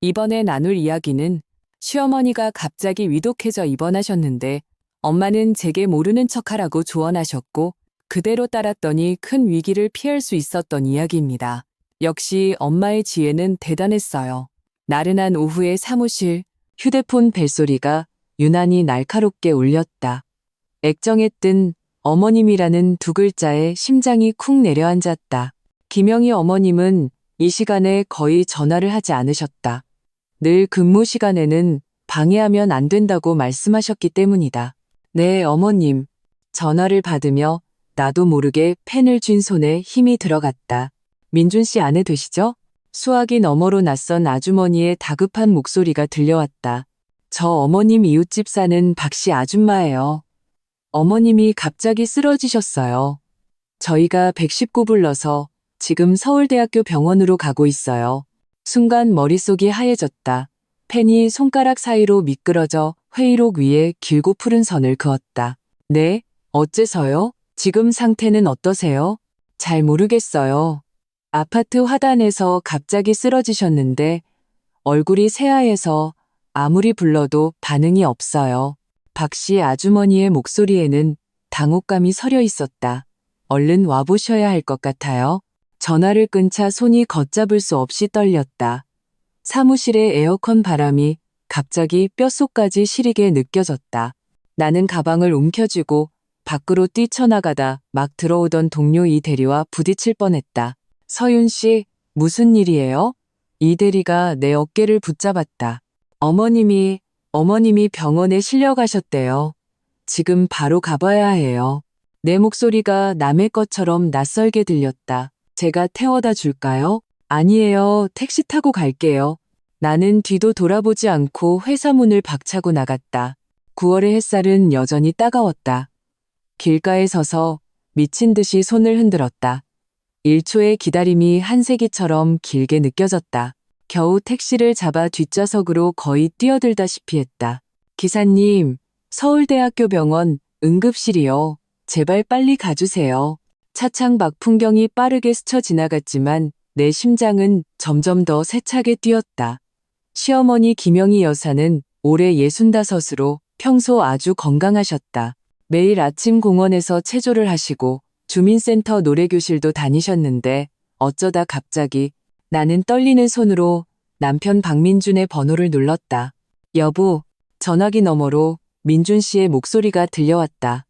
이번에 나눌 이야기는 시어머니가 갑자기 위독해져 입원하셨는데 엄마는 제게 모르는 척하라고 조언하셨고 그대로 따랐더니 큰 위기를 피할 수 있었던 이야기입니다. 역시 엄마의 지혜는 대단했어요. 나른한 오후의 사무실, 휴대폰 벨소리가 유난히 날카롭게 울렸다. 액정에 뜬 어머님이라는 두 글자에 심장이 쿵 내려앉았다. 김영희 어머님은 이 시간에 거의 전화를 하지 않으셨다. 늘 근무 시간에는 방해하면 안 된다고 말씀하셨기 때문이다. 네, 어머님. 전화를 받으며 나도 모르게 펜을 쥔 손에 힘이 들어갔다. 민준 씨 아내 되시죠? 수화기 너머로 낯선 아주머니의 다급한 목소리가 들려왔다. 저 어머님 이웃집 사는 박씨 아줌마예요. 어머님이 갑자기 쓰러지셨어요. 저희가 119 불러서 지금 서울대학교 병원으로 가고 있어요. 순간 머릿속이 하얘졌다. 펜이 손가락 사이로 미끄러져 회의록 위에 길고 푸른 선을 그었다. 네, 어째서요? 지금 상태는 어떠세요? 잘 모르겠어요. 아파트 화단에서 갑자기 쓰러지셨는데 얼굴이 새하얘서 아무리 불러도 반응이 없어요. 박씨 아주머니의 목소리에는 당혹감이 서려 있었다. 얼른 와보셔야 할 것 같아요. 전화를 끊자 손이 걷잡을 수 없이 떨렸다. 사무실의 에어컨 바람이 갑자기 뼛속까지 시리게 느껴졌다. 나는 가방을 움켜쥐고 밖으로 뛰쳐나가다 막 들어오던 동료 이 대리와 부딪힐 뻔했다. 서윤 씨, 무슨 일이에요? 이 대리가 내 어깨를 붙잡았다. 어머님이 병원에 실려가셨대요. 지금 바로 가봐야 해요. 내 목소리가 남의 것처럼 낯설게 들렸다. 제가 태워다 줄까요? 아니에요. 택시 타고 갈게요. 나는 뒤도 돌아보지 않고 회사 문을 박차고 나갔다. 9월의 햇살은 여전히 따가웠다. 길가에 서서 미친 듯이 손을 흔들었다. 1초의 기다림이 한 세기처럼 길게 느껴졌다. 겨우 택시를 잡아 뒷좌석으로 거의 뛰어들다시피 했다. 기사님, 서울대학교 병원 응급실이요. 제발 빨리 가주세요. 차창 밖 풍경이 빠르게 스쳐 지나갔지만 내 심장은 점점 더 세차게 뛰었다. 시어머니 김영희 여사는 올해 65으로 평소 아주 건강하셨다. 매일 아침 공원에서 체조를 하시고 주민센터 노래교실도 다니셨는데 어쩌다 갑자기 나는 떨리는 손으로 남편 박민준의 번호를 눌렀다. 여보, 전화기 너머로 민준 씨의 목소리가 들려왔다.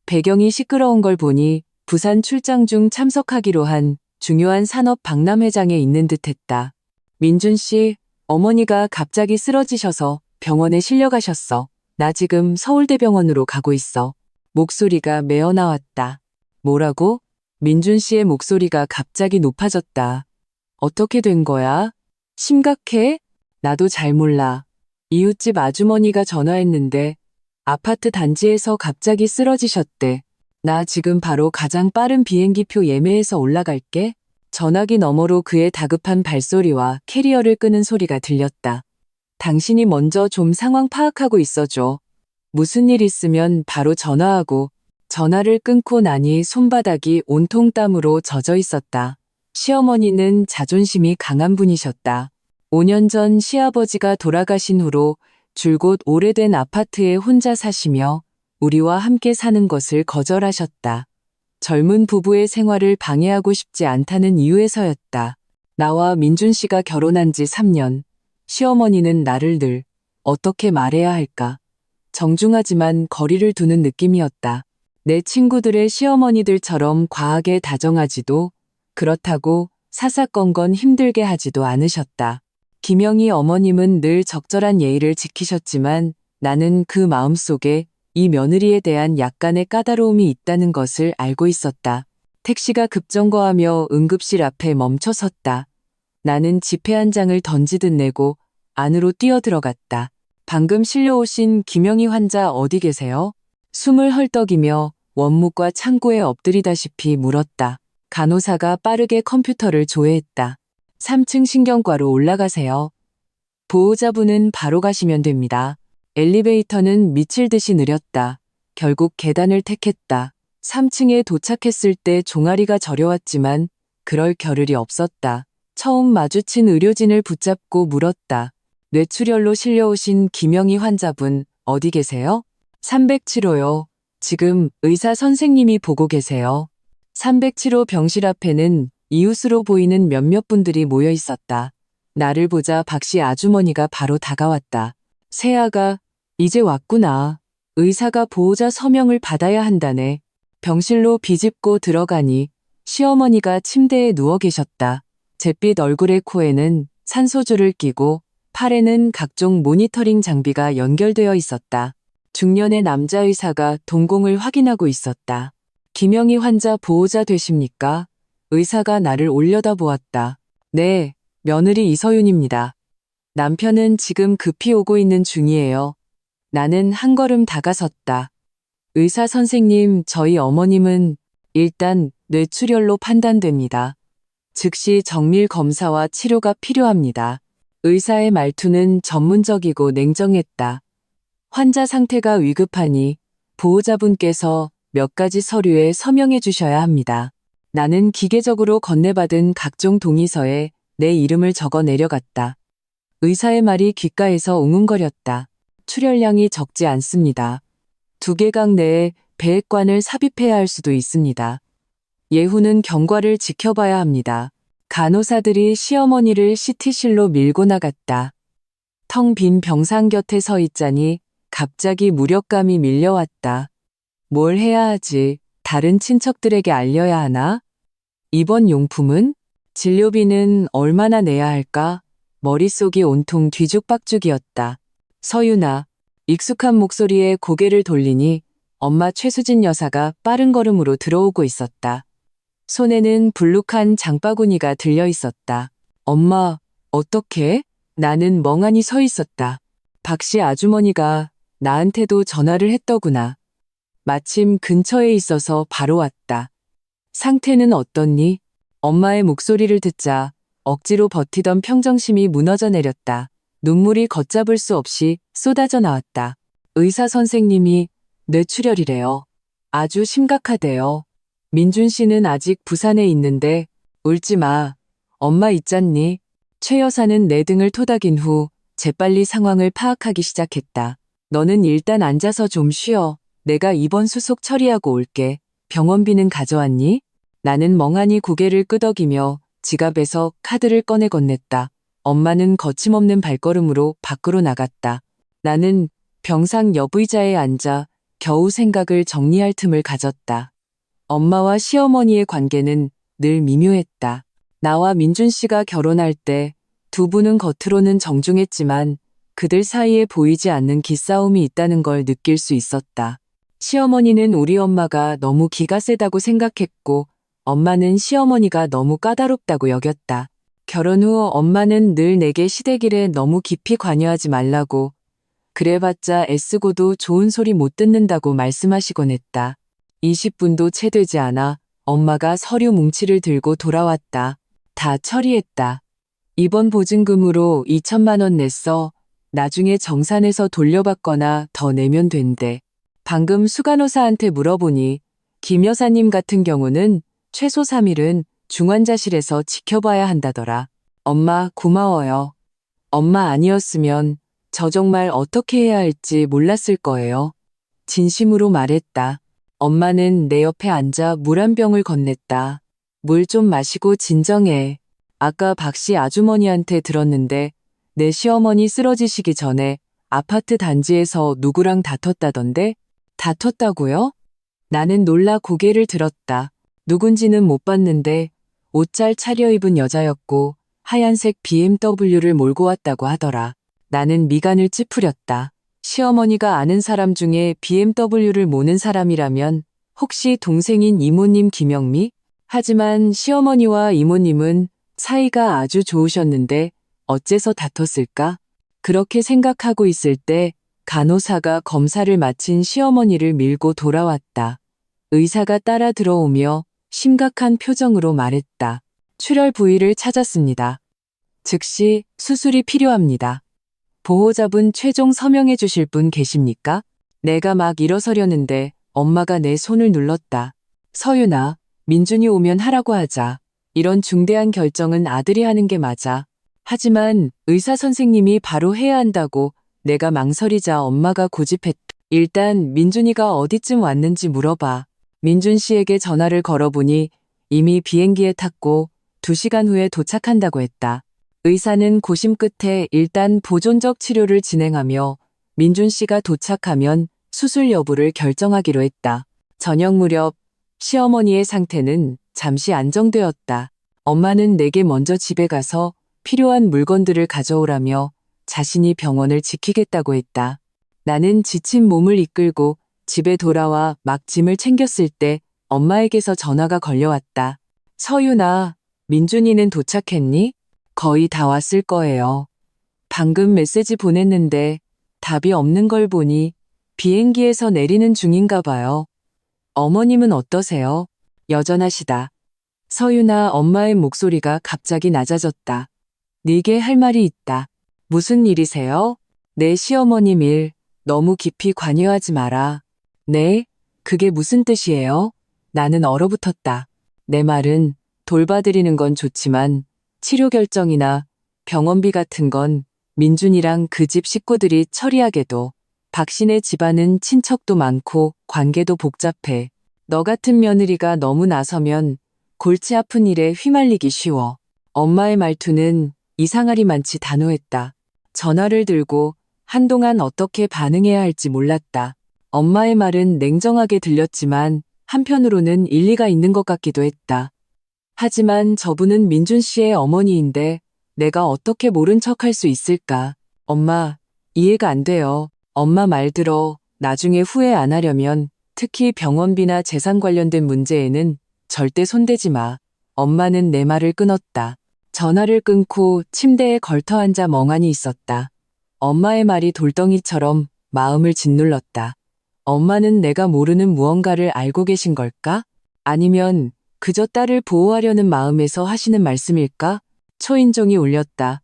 배경이 시끄러운 걸 보니 부산 출장 중 참석하기로 한 중요한 산업 박람회장에 있는 듯했다. 민준 씨, 어머니가 갑자기 쓰러지셔서 병원에 실려가셨어. 나 지금 서울대병원으로 가고 있어. 목소리가 메어 나왔다. 뭐라고? 민준 씨의 목소리가 갑자기 높아졌다. 어떻게 된 거야? 심각해? 나도 잘 몰라. 이웃집 아주머니가 전화했는데 아파트 단지에서 갑자기 쓰러지셨대. 나 지금 바로 가장 빠른 비행기표 예매해서 올라갈게. 전화기 너머로 그의 다급한 발소리와 캐리어를 끄는 소리가 들렸다. 당신이 먼저 좀 상황 파악하고 있어줘. 무슨 일 있으면 바로 전화하고. 전화를 끊고 나니 손바닥이 온통 땀으로 젖어 있었다. 시어머니는 자존심이 강한 분이셨다. 5년 전 시아버지가 돌아가신 후로 줄곧 오래된 아파트에 혼자 사시며 우리와 함께 사는 것을 거절하셨다. 젊은 부부의 생활을 방해하고 싶지 않다는 이유에서였다. 나와 민준 씨가 결혼한 지 3년. 시어머니는 나를 늘 어떻게 말해야 할까? 정중하지만 거리를 두는 느낌이었다. 내 친구들의 시어머니들처럼 과하게 다정하지도 그렇다고 사사건건 힘들게 하지도 않으셨다. 김영희 어머님은 늘 적절한 예의를 지키셨지만 나는 그 마음속에 이 며느리에 대한 약간의 까다로움이 있다는 것을 알고 있었다. 택시가 급정거하며 응급실 앞에 멈춰 섰다. 나는 지폐 한 장을 던지듯 내고 안으로 뛰어들어갔다. 방금 실려오신 김영희 환자 어디 계세요? 숨을 헐떡이며 원무과 창고에 엎드리다시피 물었다. 간호사가 빠르게 컴퓨터를 조회했다. 3층 신경과로 올라가세요. 보호자분은 바로 가시면 됩니다. 엘리베이터는 미칠 듯이 느렸다. 결국 계단을 택했다. 3층에 도착했을 때 종아리가 저려왔지만 그럴 겨를이 없었다. 처음 마주친 의료진을 붙잡고 물었다. 뇌출혈로 실려오신 김영희 환자분 어디 계세요? 307호요. 지금 의사 선생님이 보고 계세요. 307호 병실 앞에는 이웃으로 보이는 몇몇 분들이 모여 있었다. 나를 보자 박씨 아주머니가 바로 다가왔다. 세아가 이제 왔구나. 의사가 보호자 서명을 받아야 한다네. 병실로 비집고 들어가니 시어머니가 침대에 누워 계셨다. 잿빛 얼굴의 코에는 산소줄을 끼고 팔에는 각종 모니터링 장비가 연결되어 있었다. 중년의 남자 의사가 동공을 확인하고 있었다. 김영희 환자 보호자 되십니까? 의사가 나를 올려다보았다. 네, 며느리 이서윤입니다. 남편은 지금 급히 오고 있는 중이에요. 나는 한 걸음 다가섰다. 의사 선생님, 저희 어머님은 일단 뇌출혈로 판단됩니다. 즉시 정밀 검사와 치료가 필요합니다. 의사의 말투는 전문적이고 냉정했다. 환자 상태가 위급하니 보호자분께서 몇 가지 서류에 서명해 주셔야 합니다. 나는 기계적으로 건네받은 각종 동의서에 내 이름을 적어 내려갔다. 의사의 말이 귓가에서 웅웅거렸다. 출혈량이 적지 않습니다. 2개각 내에 배액관을 삽입해야 할 수도 있습니다. 예후는 경과를 지켜봐야 합니다. 간호사들이 시어머니를 CT실로 밀고 나갔다. 텅 빈 병상 곁에 서 있자니 갑자기 무력감이 밀려왔다. 뭘 해야 하지? 다른 친척들에게 알려야 하나? 입원 용품은? 진료비는 얼마나 내야 할까? 머릿속이 온통 뒤죽박죽이었다. 서윤아, 익숙한 목소리에 고개를 돌리니 엄마 최수진 여사가 빠른 걸음으로 들어오고 있었다. 손에는 불룩한 장바구니가 들려 있었다. 엄마, 어떡해? 나는 멍하니 서 있었다. 박씨 아주머니가 나한테도 전화를 했더구나. 마침 근처에 있어서 바로 왔다. 상태는 어떻니? 엄마의 목소리를 듣자 억지로 버티던 평정심이 무너져 내렸다. 눈물이 걷잡을 수 없이 쏟아져 나왔다. 의사 선생님이 뇌출혈이래요. 아주 심각하대요. 민준 씨는 아직 부산에 있는데 울지 마. 엄마 있잖니. 최 여사는 내 등을 토닥인 후 재빨리 상황을 파악하기 시작했다. 너는 일단 앉아서 좀 쉬어. 내가 입원 수속 처리하고 올게. 병원비는 가져왔니? 나는 멍하니 고개를 끄덕이며 지갑에서 카드를 꺼내 건넸다. 엄마는 거침없는 발걸음으로 밖으로 나갔다. 나는 병상 옆 의자에 앉아 겨우 생각을 정리할 틈을 가졌다. 엄마와 시어머니의 관계는 늘 미묘했다. 나와 민준 씨가 결혼할 때 두 분은 겉으로는 정중했지만 그들 사이에 보이지 않는 기싸움이 있다는 걸 느낄 수 있었다. 시어머니는 우리 엄마가 너무 기가 세다고 생각했고 엄마는 시어머니가 너무 까다롭다고 여겼다. 결혼 후 엄마는 늘 내게 시댁일에 너무 깊이 관여하지 말라고 그래봤자 애쓰고도 좋은 소리 못 듣는다고 말씀하시곤 했다. 20분도 채 되지 않아 엄마가 서류 뭉치를 들고 돌아왔다. 다 처리했다. 입원 보증금으로 2천만 원 냈어. 나중에 정산해서 돌려받거나 더 내면 된대. 방금 수간호사한테 물어보니 김 여사님 같은 경우는 최소 3일은 중환자실에서 지켜봐야 한다더라. 엄마 고마워요. 엄마 아니었으면 저 정말 어떻게 해야 할지 몰랐을 거예요. 진심으로 말했다. 엄마는 내 옆에 앉아 물 한 병을 건넸다. 물 좀 마시고 진정해. 아까 박씨 아주머니한테 들었는데 내 시어머니 쓰러지시기 전에 아파트 단지에서 누구랑 다퉜다던데? 다퉜다고요? 나는 놀라 고개를 들었다. 누군지는 못 봤는데 옷 잘 차려입은 여자였고 하얀색 BMW를 몰고 왔다고 하더라. 나는 미간을 찌푸렸다. 시어머니가 아는 사람 중에 BMW를 모는 사람이라면 혹시 동생인 이모님 김영미? 하지만 시어머니와 이모님은 사이가 아주 좋으셨는데 어째서 다퉜을까? 그렇게 생각하고 있을 때 간호사가 검사를 마친 시어머니를 밀고 돌아왔다. 의사가 따라 들어오며 심각한 표정으로 말했다. 출혈 부위를 찾았습니다. 즉시 수술이 필요합니다. 보호자분 최종 서명해 주실 분 계십니까? 내가 막 일어서려는데 엄마가 내 손을 눌렀다. 서윤아, 민준이 오면 하라고 하자. 이런 중대한 결정은 아들이 하는 게 맞아. 하지만 의사 선생님이 바로 해야 한다고 내가 망설이자 엄마가 고집했다. 일단 민준이가 어디쯤 왔는지 물어봐. 민준 씨에게 전화를 걸어보니 이미 비행기에 탔고 2시간 후에 도착한다고 했다. 의사는 고심 끝에 일단 보존적 치료를 진행하며 민준 씨가 도착하면 수술 여부를 결정하기로 했다. 저녁 무렵 시어머니의 상태는 잠시 안정되었다. 엄마는 내게 먼저 집에 가서 필요한 물건들을 가져오라며 자신이 병원을 지키겠다고 했다. 나는 지친 몸을 이끌고 집에 돌아와 막 짐을 챙겼을 때 엄마에게서 전화가 걸려왔다. 서윤아, 민준이는 도착했니? 거의 다 왔을 거예요. 방금 메시지 보냈는데 답이 없는 걸 보니 비행기에서 내리는 중인가 봐요. 어머님은 어떠세요? 여전하시다. 서윤아, 엄마의 목소리가 갑자기 낮아졌다. 네게 할 말이 있다. 무슨 일이세요? 내 시어머님 일 너무 깊이 관여하지 마라. 네? 그게 무슨 뜻이에요? 나는 얼어붙었다. 내 말은 돌봐드리는 건 좋지만 치료 결정이나 병원비 같은 건 민준이랑 그 집 식구들이 처리하게도. 박씨네 집안은 친척도 많고 관계도 복잡해. 너 같은 며느리가 너무 나서면 골치 아픈 일에 휘말리기 쉬워. 엄마의 말투는 이상하리만치 단호했다. 전화를 들고 한동안 어떻게 반응해야 할지 몰랐다. 엄마의 말은 냉정하게 들렸지만 한편으로는 일리가 있는 것 같기도 했다. 하지만 저분은 민준 씨의 어머니인데 내가 어떻게 모른 척할 수 있을까? 엄마, 이해가 안 돼요. 엄마 말 들어. 나중에 후회 안 하려면 특히 병원비나 재산 관련된 문제에는 절대 손대지 마. 엄마는 내 말을 끊었다. 전화를 끊고 침대에 걸터 앉아 멍하니 있었다. 엄마의 말이 돌덩이처럼 마음을 짓눌렀다. 엄마는 내가 모르는 무언가를 알고 계신 걸까? 아니면 그저 딸을 보호하려는 마음에서 하시는 말씀일까? 초인종이 울렸다.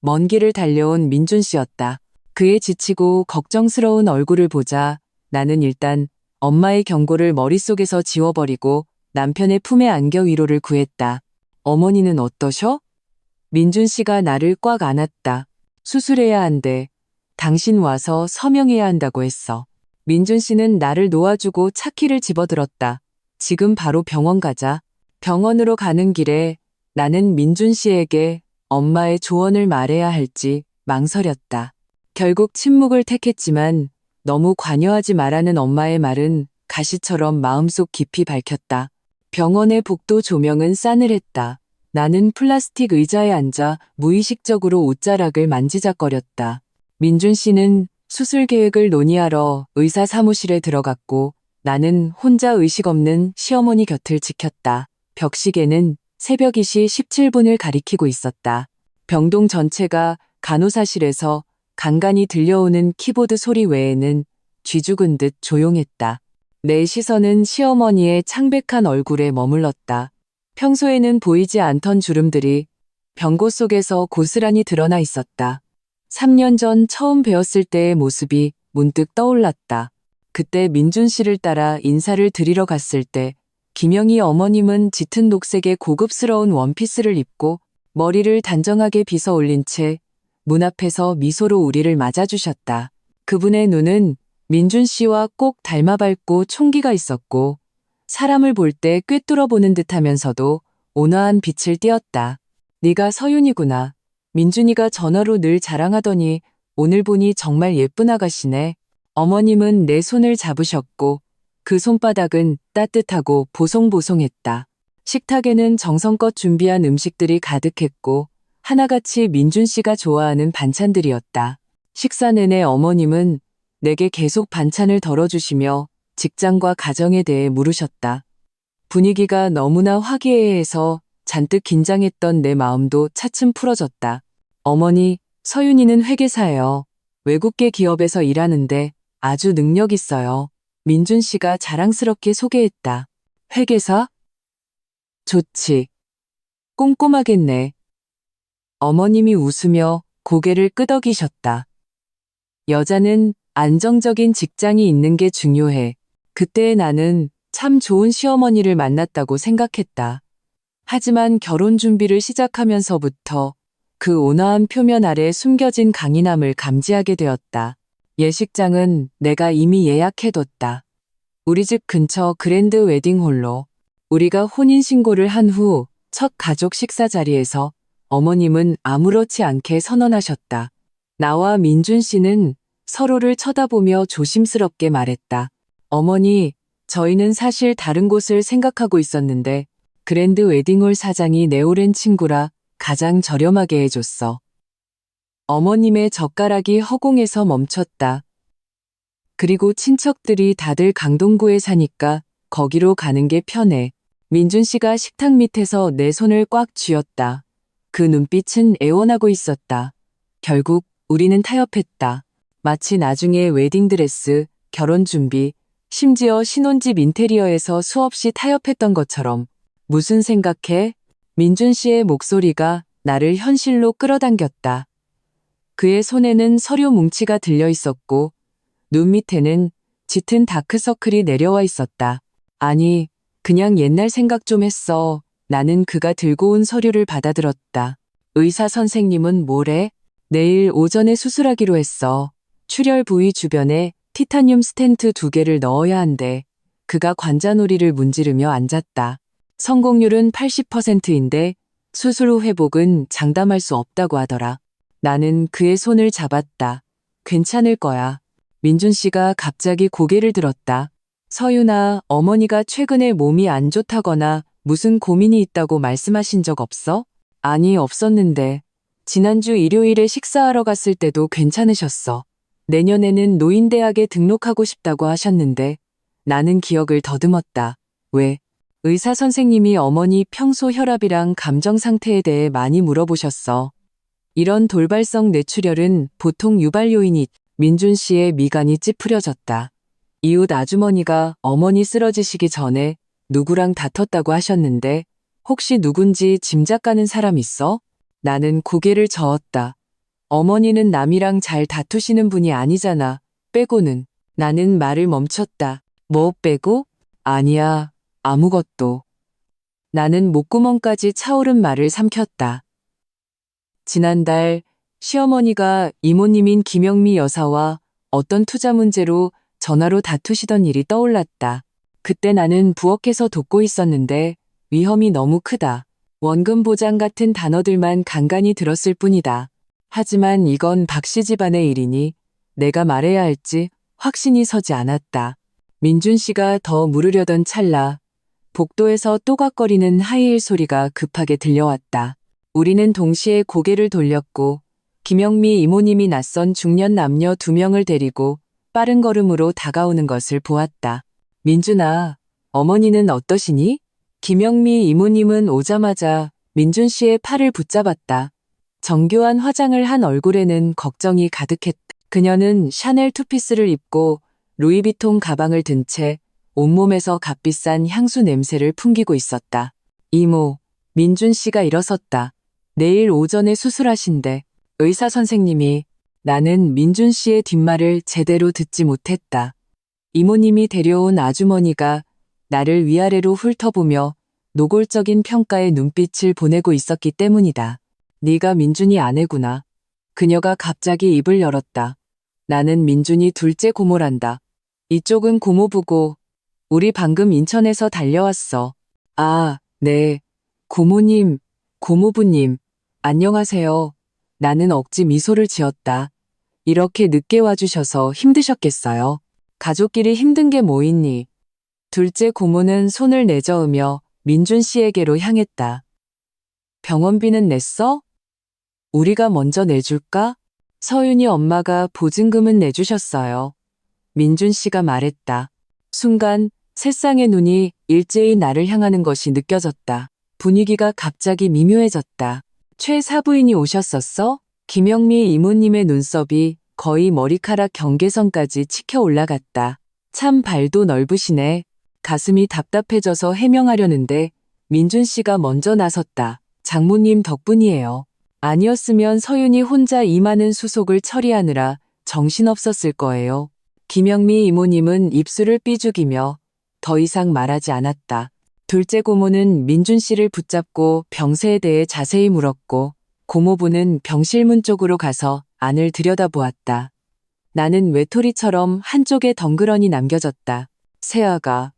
먼 길을 달려온 민준 씨였다. 그의 지치고 걱정스러운 얼굴을 보자 나는 일단 엄마의 경고를 머릿속에서 지워버리고 남편의 품에 안겨 위로를 구했다. 어머니는 어떠셔? 민준 씨가 나를 꽉 안았다. 수술해야 한대. 당신 와서 서명해야 한다고 했어. 민준 씨는 나를 놓아주고 차키를 집어들었다. 지금 바로 병원 가자. 병원으로 가는 길에 나는 민준 씨에게 엄마의 조언을 말해야 할지 망설였다. 결국 침묵을 택했지만 너무 관여하지 말라는 엄마의 말은 가시처럼 마음속 깊이 밝혔다. 병원의 복도 조명은 싸늘했다. 나는 플라스틱 의자에 앉아 무의식적으로 옷자락을 만지작거렸다. 민준 씨는 수술 계획을 논의하러 의사 사무실에 들어갔고 나는 혼자 의식 없는 시어머니 곁을 지켰다. 벽시계는 새벽 2시 17분을 가리키고 있었다. 병동 전체가 간호사실에서 간간히 들려오는 키보드 소리 외에는 쥐죽은 듯 조용했다. 내 시선은 시어머니의 창백한 얼굴에 머물렀다. 평소에는 보이지 않던 주름들이 병고 속에서 고스란히 드러나 있었다. 3년 전 처음 배웠을 때의 모습이 문득 떠올랐다. 그때 민준 씨를 따라 인사를 드리러 갔을 때 김영희 어머님은 짙은 녹색의 고급스러운 원피스를 입고 머리를 단정하게 빗어 올린 채 문 앞에서 미소로 우리를 맞아주셨다. 그분의 눈은 민준 씨와 꼭 닮아 밝고 총기가 있었고 사람을 볼 때 꿰뚫어 보는 듯하면서도 온화한 빛을 띄었다. 네가 서윤이구나. 민준이가 전화로 늘 자랑하더니 오늘 보니 정말 예쁜 아가씨네. 어머님은 내 손을 잡으셨고 그 손바닥은 따뜻하고 보송보송했다. 식탁에는 정성껏 준비한 음식들이 가득했고 하나같이 민준 씨가 좋아하는 반찬들이었다. 식사 내내 어머님은 내게 계속 반찬을 덜어주시며 직장과 가정에 대해 물으셨다. 분위기가 너무나 화기애애해서 잔뜩 긴장했던 내 마음도 차츰 풀어졌다. 어머니, 서윤이는 회계사예요. 외국계 기업에서 일하는데 아주 능력 있어요. 민준 씨가 자랑스럽게 소개했다. 회계사? 좋지. 꼼꼼하겠네. 어머님이 웃으며 고개를 끄덕이셨다. 여자는 안정적인 직장이 있는 게 중요해. 그때 나는 참 좋은 시어머니를 만났다고 생각했다. 하지만 결혼 준비를 시작하면서부터 그 온화한 표면 아래 숨겨진 강인함을 감지하게 되었다. 예식장은 내가 이미 예약해뒀다. 우리 집 근처 그랜드 웨딩홀로. 우리가 혼인신고를 한 후 첫 가족 식사 자리에서 어머님은 아무렇지 않게 선언하셨다. 나와 민준 씨는 서로를 쳐다보며 조심스럽게 말했다. 어머니, 저희는 사실 다른 곳을 생각하고 있었는데 그랜드 웨딩홀 사장이 내 오랜 친구라 가장 저렴하게 해줬어. 어머님의 젓가락이 허공에서 멈췄다. 그리고 친척들이 다들 강동구에 사니까 거기로 가는 게 편해. 민준 씨가 식탁 밑에서 내 손을 꽉 쥐었다. 그 눈빛은 애원하고 있었다. 결국 우리는 타협했다. 마치 나중에 웨딩드레스, 결혼 준비, 심지어 신혼집 인테리어에서 수없이 타협했던 것처럼. 무슨 생각해? 민준 씨의 목소리가 나를 현실로 끌어당겼다. 그의 손에는 서류 뭉치가 들려 있었고 눈 밑에는 짙은 다크서클이 내려와 있었다. 아니, 그냥 옛날 생각 좀 했어. 나는 그가 들고 온 서류를 받아들었다. 의사 선생님은 뭐래? 내일 오전에 수술하기로 했어. 출혈 부위 주변에 티타늄 스텐트 2개를 넣어야 한대. 그가 관자놀이를 문지르며 앉았다. 성공률은 80%인데 수술 후 회복은 장담할 수 없다고 하더라. 나는 그의 손을 잡았다. 괜찮을 거야. 민준 씨가 갑자기 고개를 들었다. 서윤아, 어머니가 최근에 몸이 안 좋다거나 무슨 고민이 있다고 말씀하신 적 없어? 아니, 없었는데. 지난주 일요일에 식사하러 갔을 때도 괜찮으셨어. 내년에는 노인대학에 등록하고 싶다고 하셨는데 나는 기억을 더듬었다. 왜? 의사 선생님이 어머니 평소 혈압이랑 감정 상태에 대해 많이 물어보셨어. 이런 돌발성 뇌출혈은 보통 유발 요인이. 민준 씨의 미간이 찌푸려졌다. 이웃 아주머니가 어머니 쓰러지시기 전에 누구랑 다퉜다고 하셨는데 혹시 누군지 짐작 가는 사람 있어? 나는 고개를 저었다. 어머니는 남이랑 잘 다투시는 분이 아니잖아. 빼고는. 나는 말을 멈췄다. 뭐 빼고? 아니야. 아무것도. 나는 목구멍까지 차오른 말을 삼켰다. 지난달 시어머니가 이모님인 김영미 여사와 어떤 투자 문제로 전화로 다투시던 일이 떠올랐다. 그때 나는 부엌에서 돕고 있었는데 위험이 너무 크다. 원금 보장 같은 단어들만 간간히 들었을 뿐이다. 하지만 이건 박씨 집안의 일이니 내가 말해야 할지 확신이 서지 않았다. 민준 씨가 더 물으려던 찰나 복도에서 또각거리는 하이힐 소리가 급하게 들려왔다. 우리는 동시에 고개를 돌렸고 김영미 이모님이 낯선 중년 남녀 2명을 데리고 빠른 걸음으로 다가오는 것을 보았다. 민준아, 어머니는 어떠시니? 김영미 이모님은 오자마자 민준 씨의 팔을 붙잡았다. 정교한 화장을 한 얼굴에는 걱정이 가득했다. 그녀는 샤넬 투피스를 입고 루이비통 가방을 든 채 온몸에서 값비싼 향수 냄새를 풍기고 있었다. 이모, 민준 씨가 일어섰다. 내일 오전에 수술하신대. 의사 선생님이. 나는 민준 씨의 뒷말을 제대로 듣지 못했다. 이모님이 데려온 아주머니가 나를 위아래로 훑어보며 노골적인 평가의 눈빛을 보내고 있었기 때문이다. 네가 민준이 아내구나. 그녀가 갑자기 입을 열었다. 나는 민준이 둘째 고모란다. 이쪽은 고모부고 우리 방금 인천에서 달려왔어. 아, 네. 고모님, 고모부님, 안녕하세요. 나는 억지 미소를 지었다. 이렇게 늦게 와주셔서 힘드셨겠어요. 가족끼리 힘든 게 뭐 있니? 둘째 고모는 손을 내저으며 민준 씨에게로 향했다. 병원비는 냈어? 우리가 먼저 내줄까? 서윤이 엄마가 보증금은 내주셨어요. 민준 씨가 말했다. 순간 세상의 눈이 일제히 나를 향하는 것이 느껴졌다. 분위기가 갑자기 미묘해졌다. 최 사부인이 오셨었어? 김영미 이모님의 눈썹이 거의 머리카락 경계선까지 치켜 올라갔다. 참 발도 넓으시네. 가슴이 답답해져서 해명하려는데 민준 씨가 먼저 나섰다. 장모님 덕분이에요. 아니었으면 서윤이 혼자 이 많은 수속을 처리하느라 정신없었을 거예요. 김영미 이모님은 입술을 삐죽이며 더 이상 말하지 않았다. 둘째 고모는 민준 씨를 붙잡고 병세에 대해 자세히 물었고 고모부는 병실문 쪽으로 가서 안을 들여다보았다. 나는 외톨이처럼 한쪽에 덩그러니 남겨졌다. 세아가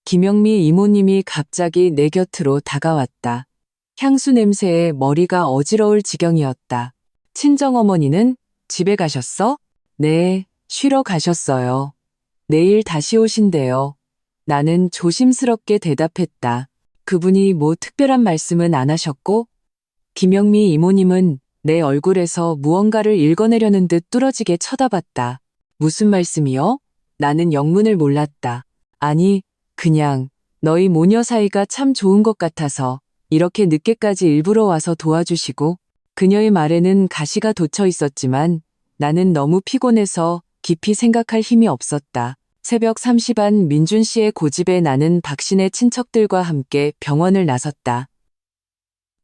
김영미 이모님이 갑자기 내 곁으로 다가왔다. 향수 냄새에 머리가 어지러울 지경이었다. 친정어머니는 집에 가셨어? 네, 쉬러 가셨어요. 내일 다시 오신대요. 나는 조심스럽게 대답했다. 그분이 뭐 특별한 말씀은 안 하셨고? 김영미 이모님은 내 얼굴에서 무언가를 읽어내려는 듯 뚫어지게 쳐다봤다. 무슨 말씀이요? 나는 영문을 몰랐다. 아니, 그냥 너희 모녀 사이가 참 좋은 것 같아서 이렇게 늦게까지 일부러 와서 도와주시고. 그녀의 말에는 가시가 돋쳐 있었지만 나는 너무 피곤해서 깊이 생각할 힘이 없었다. 새벽 3시 반 민준 씨의 고집에 나는 박신의 친척들과 함께 병원을 나섰다.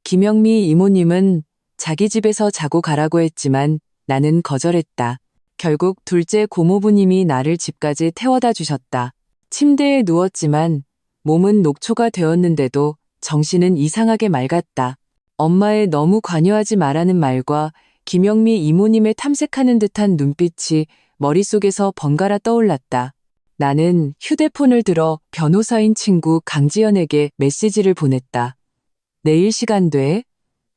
김영미 이모님은 자기 집에서 자고 가라고 했지만 나는 거절했다. 결국 둘째 고모부님이 나를 집까지 태워다 주셨다. 침대에 누웠지만 몸은 녹초가 되었는데도 정신은 이상하게 맑았다. 엄마의 너무 관여하지 말라는 말과 김영미 이모님의 탐색하는 듯한 눈빛이 머릿속에서 번갈아 떠올랐다. 나는 휴대폰을 들어 변호사인 친구 강지연에게 메시지를 보냈다. 내일 시간 돼?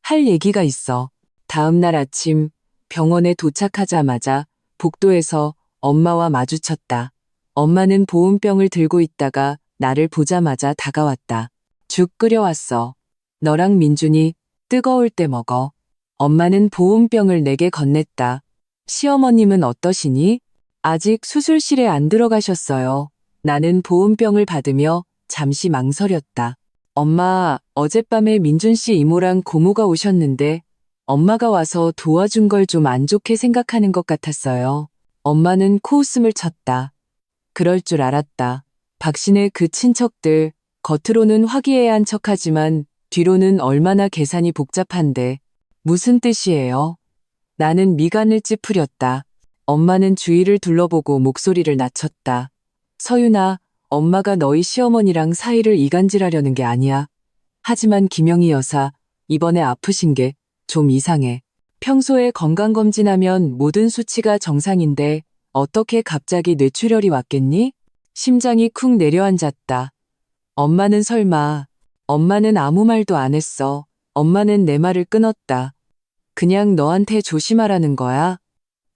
할 얘기가 있어. 다음 날 아침 병원에 도착하자마자 복도에서 엄마와 마주쳤다. 엄마는 보온병을 들고 있다가 나를 보자마자 다가왔다. 죽 끓여왔어. 너랑 민준이 뜨거울 때 먹어. 엄마는 보온병을 내게 건넸다. 시어머님은 어떠시니? 아직 수술실에 안 들어가셨어요. 나는 보온병을 받으며 잠시 망설였다. 엄마, 어젯밤에 민준 씨 이모랑 고모가 오셨는데 엄마가 와서 도와준 걸 좀 안 좋게 생각하는 것 같았어요. 엄마는 코웃음을 쳤다. 그럴 줄 알았다. 박신의 그 친척들, 겉으로는 화기애애한 척하지만 뒤로는 얼마나 계산이 복잡한데. 무슨 뜻이에요? 나는 미간을 찌푸렸다. 엄마는 주위를 둘러보고 목소리를 낮췄다. 서윤아, 엄마가 너희 시어머니랑 사이를 이간질하려는 게 아니야. 하지만 김영희 여사, 이번에 아프신 게 좀 이상해. 평소에 건강검진하면 모든 수치가 정상인데 어떻게 갑자기 뇌출혈이 왔겠니? 심장이 쿵 내려앉았다. 엄마는 설마. 엄마는 아무 말도 안 했어. 엄마는 내 말을 끊었다. 그냥 너한테 조심하라는 거야.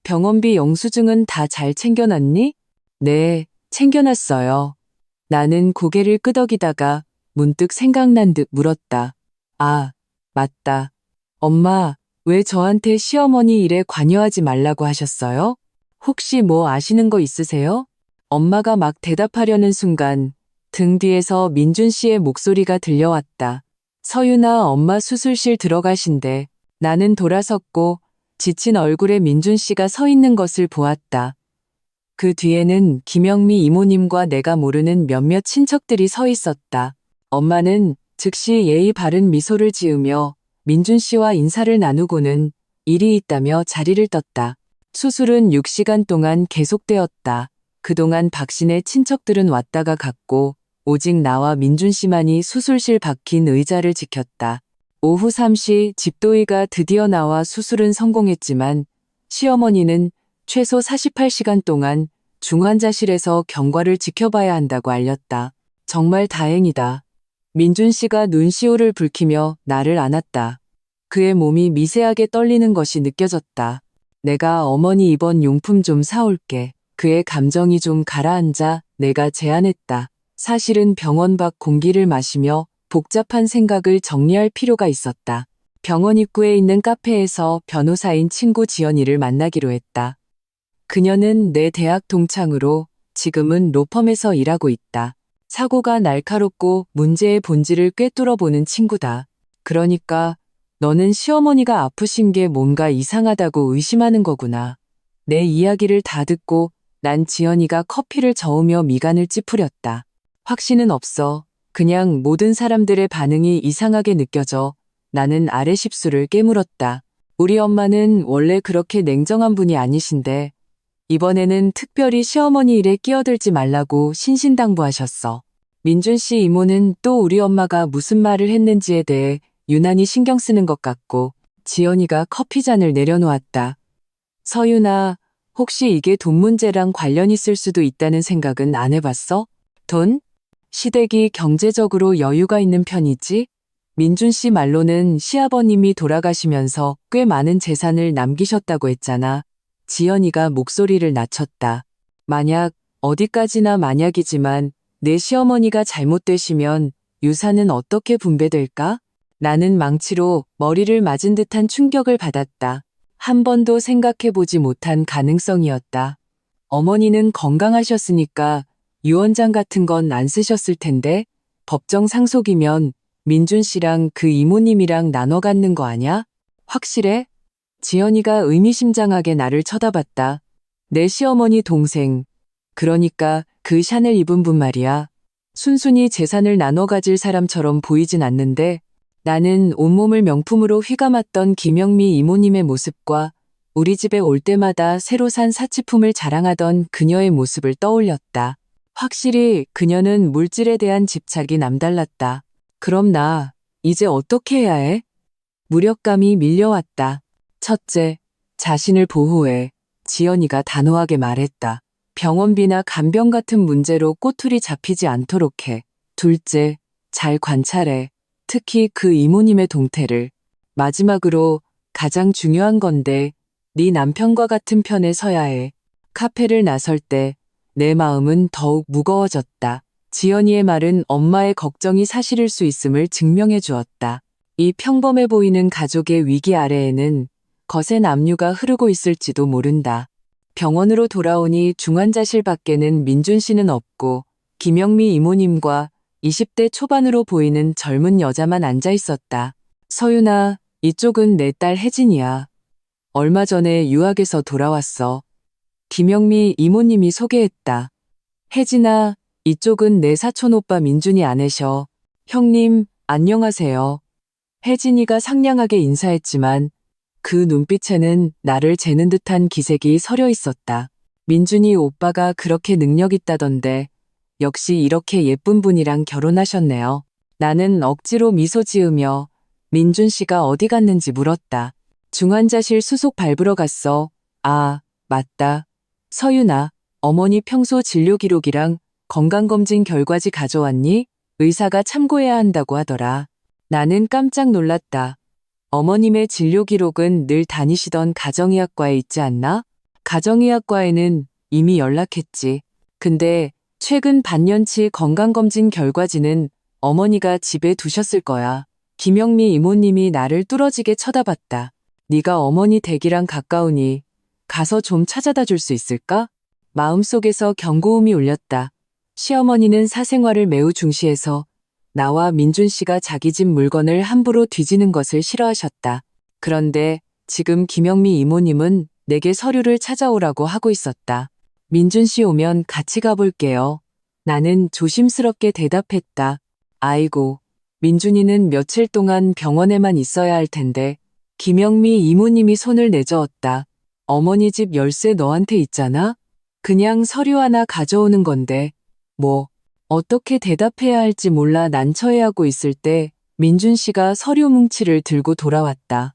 병원비 영수증은 다 잘 챙겨놨니? 네, 챙겨놨어요. 나는 고개를 끄덕이다가 문득 생각난 듯 물었다. 아, 맞다. 엄마, 왜 저한테 시어머니 일에 관여하지 말라고 하셨어요? 혹시 뭐 아시는 거 있으세요? 엄마가 막 대답하려는 순간 등 뒤에서 민준 씨의 목소리가 들려왔다. 서윤아, 엄마 수술실 들어가신대. 나는 돌아섰고 지친 얼굴에 민준 씨가 서 있는 것을 보았다. 그 뒤에는 김영미 이모님과 내가 모르는 몇몇 친척들이 서 있었다. 엄마는 즉시 예의 바른 미소를 지으며 민준 씨와 인사를 나누고는 일이 있다며 자리를 떴다. 수술은 6시간 동안 계속되었다. 그동안 박신의 친척들은 왔다가 갔고 오직 나와 민준 씨만이 수술실 박힌 의자를 지켰다. 오후 3시 집도의가 드디어 나와 수술은 성공했지만 시어머니는 최소 48시간 동안 중환자실에서 경과를 지켜봐야 한다고 알렸다. 정말 다행이다. 민준 씨가 눈시울을 붉히며 나를 안았다. 그의 몸이 미세하게 떨리는 것이 느껴졌다. 내가 어머니 입원 용품 좀 사올게. 그의 감정이 좀 가라앉아 내가 제안했다. 사실은 병원 밖 공기를 마시며 복잡한 생각을 정리할 필요가 있었다. 병원 입구에 있는 카페에서 변호사인 친구 지연이를 만나기로 했다. 그녀는 내 대학 동창으로 지금은 로펌에서 일하고 있다. 사고가 날카롭고 문제의 본질을 꿰뚫어보는 친구다. 그러니까 너는 시어머니가 아프신 게 뭔가 이상하다고 의심하는 거구나. 내 이야기를 다 듣고 난 지연이가 커피를 저으며 미간을 찌푸렸다. 확신은 없어. 그냥 모든 사람들의 반응이 이상하게 느껴져. 나는 아래 십수를 깨물었다. 우리 엄마는 원래 그렇게 냉정한 분이 아니신데 이번에는 특별히 시어머니 일에 끼어들지 말라고 신신당부하셨어. 민준 씨 이모는 또 우리 엄마가 무슨 말을 했는지에 대해 유난히 신경 쓰는 것 같고 지연이가 커피잔을 내려놓았다. 서윤아, 혹시 이게 돈 문제랑 관련 있을 수도 있다는 생각은 안 해봤어? 돈? 시댁이 경제적으로 여유가 있는 편이지? 민준 씨 말로는 시아버님이 돌아가시면서 꽤 많은 재산을 남기셨다고 했잖아. 지연이가 목소리를 낮췄다. 만약, 어디까지나 만약이지만 내 시어머니가 잘못되시면 유산은 어떻게 분배될까? 나는 망치로 머리를 맞은 듯한 충격을 받았다. 한 번도 생각해보지 못한 가능성이었다. 어머니는 건강하셨으니까 유언장 같은 건 안 쓰셨을 텐데 법정 상속이면 민준 씨랑 그 이모님이랑 나눠 갖는 거 아냐? 확실해? 지연이가 의미심장하게 나를 쳐다봤다. 내 시어머니 동생. 그러니까 그 샤넬 입은 분 말이야. 순순히 재산을 나눠 가질 사람처럼 보이진 않는데 나는 온몸을 명품으로 휘감았던 김영미 이모님의 모습과 우리 집에 올 때마다 새로 산 사치품을 자랑하던 그녀의 모습을 떠올렸다. 확실히 그녀는 물질에 대한 집착이 남달랐다. 그럼 나 이제 어떻게 해야 해? 무력감이 밀려왔다. 첫째, 자신을 보호해. 지연이가 단호하게 말했다. 병원비나 간병 같은 문제로 꼬투리 잡히지 않도록 해. 둘째, 잘 관찰해. 특히 그 이모님의 동태를. 마지막으로 가장 중요한 건데 네 남편과 같은 편에 서야 해. 카페를 나설 때 내 마음은 더욱 무거워졌다. 지연이의 말은 엄마의 걱정이 사실일 수 있음을 증명해 주었다. 이 평범해 보이는 가족의 위기 아래에는 거센 압류가 흐르고 있을지도 모른다. 병원으로 돌아오니 중환자실 밖에는 민준 씨는 없고 김영미 이모님과 20대 초반으로 보이는 젊은 여자만 앉아 있었다. 서윤아, 이쪽은 내 딸 혜진이야. 얼마 전에 유학에서 돌아왔어. 김영미 이모님이 소개했다. 혜진아, 이쪽은 내 사촌 오빠 민준이 아내셔. 형님, 안녕하세요. 혜진이가 상냥하게 인사했지만 그 눈빛에는 나를 재는 듯한 기색이 서려 있었다. 민준이 오빠가 그렇게 능력 있다던데 역시 이렇게 예쁜 분이랑 결혼하셨네요. 나는 억지로 미소 지으며 민준 씨가 어디 갔는지 물었다. 중환자실 수속 밟으러 갔어. 아, 맞다. 서윤아, 어머니 평소 진료 기록이랑 건강검진 결과지 가져왔니? 의사가 참고해야 한다고 하더라. 나는 깜짝 놀랐다. 어머님의 진료 기록은 늘 다니시던 가정의학과에 있지 않나? 가정의학과에는 이미 연락했지. 근데 최근 반년치 건강검진 결과지는 어머니가 집에 두셨을 거야. 김영미 이모님이 나를 뚫어지게 쳐다봤다. 네가 어머니 댁이랑 가까우니 가서 좀 찾아다 줄 수 있을까? 마음속에서 경고음이 울렸다. 시어머니는 사생활을 매우 중시해서 나와 민준 씨가 자기 집 물건을 함부로 뒤지는 것을 싫어하셨다. 그런데 지금 김영미 이모님은 내게 서류를 찾아오라고 하고 있었다. 민준 씨 오면 같이 가볼게요. 나는 조심스럽게 대답했다. 아이고, 민준이는 며칠 동안 병원에만 있어야 할 텐데. 김영미 이모님이 손을 내저었다. 어머니 집 열쇠 너한테 있잖아? 그냥 서류 하나 가져오는 건데. 뭐, 어떻게 대답해야 할지 몰라 난처해하고 있을 때 민준 씨가 서류 뭉치를 들고 돌아왔다.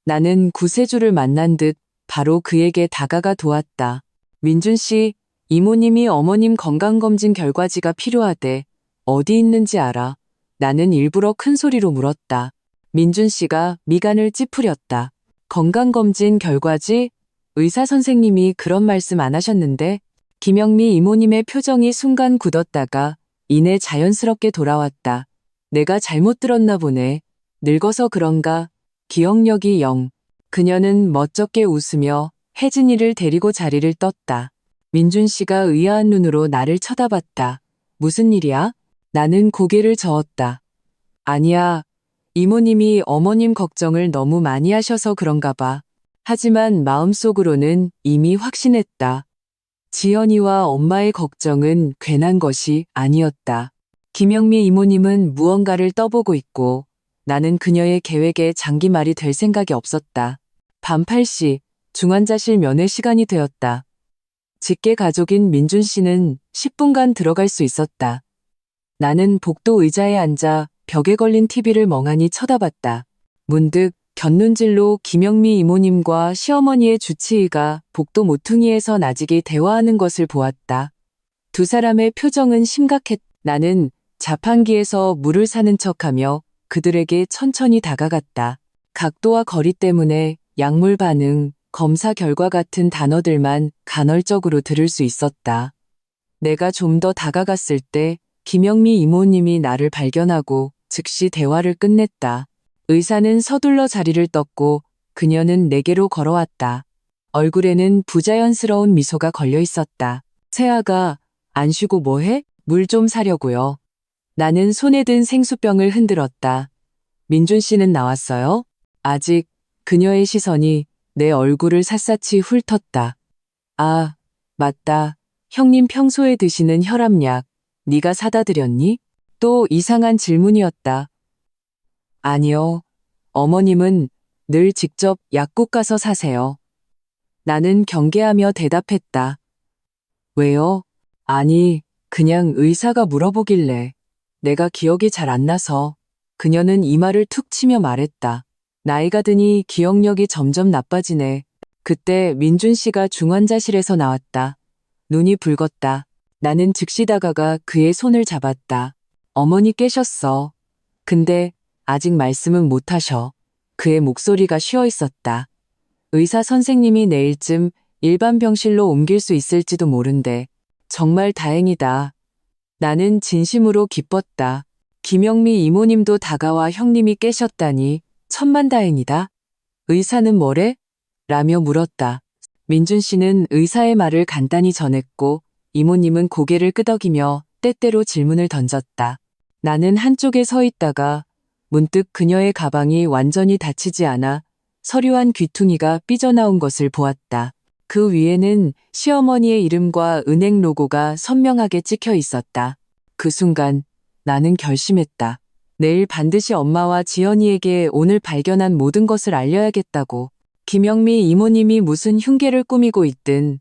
나는 구세주를 만난 듯 바로 그에게 다가가 도왔다. 민준 씨, 이모님이 어머님 건강검진 결과지가 필요하대. 어디 있는지 알아? 나는 일부러 큰 소리로 물었다. 민준 씨가 미간을 찌푸렸다. 건강검진 결과지? 의사 선생님이 그런 말씀 안 하셨는데? 김영미 이모님의 표정이 순간 굳었다가 이내 자연스럽게 돌아왔다. 내가 잘못 들었나 보네. 늙어서 그런가? 기억력이 0. 그녀는 멋쩍게 웃으며 혜진이를 데리고 자리를 떴다. 민준 씨가 의아한 눈으로 나를 쳐다봤다. 무슨 일이야? 나는 고개를 저었다. 아니야. 이모님이 어머님 걱정을 너무 많이 하셔서 그런가 봐. 하지만 마음속으로는 이미 확신했다. 지연이와 엄마의 걱정은 괜한 것이 아니었다. 김영미 이모님은 무언가를 떠보고 있고 나는 그녀의 계획에 장기말이 될 생각이 없었다. 밤 8시 중환자실 면회 시간이 되었다. 직계 가족인 민준 씨는 10분간 들어갈 수 있었다. 나는 복도 의자에 앉아 벽에 걸린 TV를 멍하니 쳐다봤다. 문득 곁눈질로 김영미 이모님과 시어머니의 주치의가 복도 모퉁이에서 나직이 대화하는 것을 보았다. 두 사람의 표정은 심각했다. 나는 자판기에서 물을 사는 척하며 그들에게 천천히 다가갔다. 각도와 거리 때문에 약물 반응, 검사 결과 같은 단어들만 간헐적으로 들을 수 있었다. 내가 좀 더 다가갔을 때 김영미 이모님이 나를 발견하고 즉시 대화를 끝냈다. 의사는 서둘러 자리를 떴고 그녀는 내게로 걸어왔다. 얼굴에는 부자연스러운 미소가 걸려 있었다. 세아가 안 쉬고 뭐해? 물 좀 사려고요. 나는 손에 든 생수병을 흔들었다. 민준 씨는 나왔어요? 아직. 그녀의 시선이 내 얼굴을 샅샅이 훑었다. 아, 맞다. 형님 평소에 드시는 혈압약, 네가 사다 드렸니? 또 이상한 질문이었다. 아니요. 어머님은 늘 직접 약국 가서 사세요. 나는 경계하며 대답했다. 왜요? 아니, 그냥 의사가 물어보길래. 내가 기억이 잘 안 나서. 그녀는 이마를 툭 치며 말했다. 나이가 드니 기억력이 점점 나빠지네. 그때 민준 씨가 중환자실에서 나왔다. 눈이 붉었다. 나는 즉시 다가가 그의 손을 잡았다. 어머니 깨셨어. 근데 아직 말씀은 못하셔. 그의 목소리가 쉬어 있었다. 의사 선생님이 내일쯤 일반 병실로 옮길 수 있을지도 모른대. 정말 다행이다. 나는 진심으로 기뻤다. 김영미 이모님도 다가와 형님이 깨셨다니 천만다행이다. 의사는 뭐래? 라며 물었다. 민준 씨는 의사의 말을 간단히 전했고 이모님은 고개를 끄덕이며 때때로 질문을 던졌다. 나는 한쪽에 서 있다가 문득 그녀의 가방이 완전히 닫히지 않아 서류한 귀퉁이가 삐져나온 것을 보았다. 그 위에는 시어머니의 이름과 은행 로고가 선명하게 찍혀 있었다. 그 순간 나는 결심했다. 내일 반드시 엄마와 지연이에게 오늘 발견한 모든 것을 알려야겠다고. 김영미 이모님이 무슨 흉계를 꾸미고 있든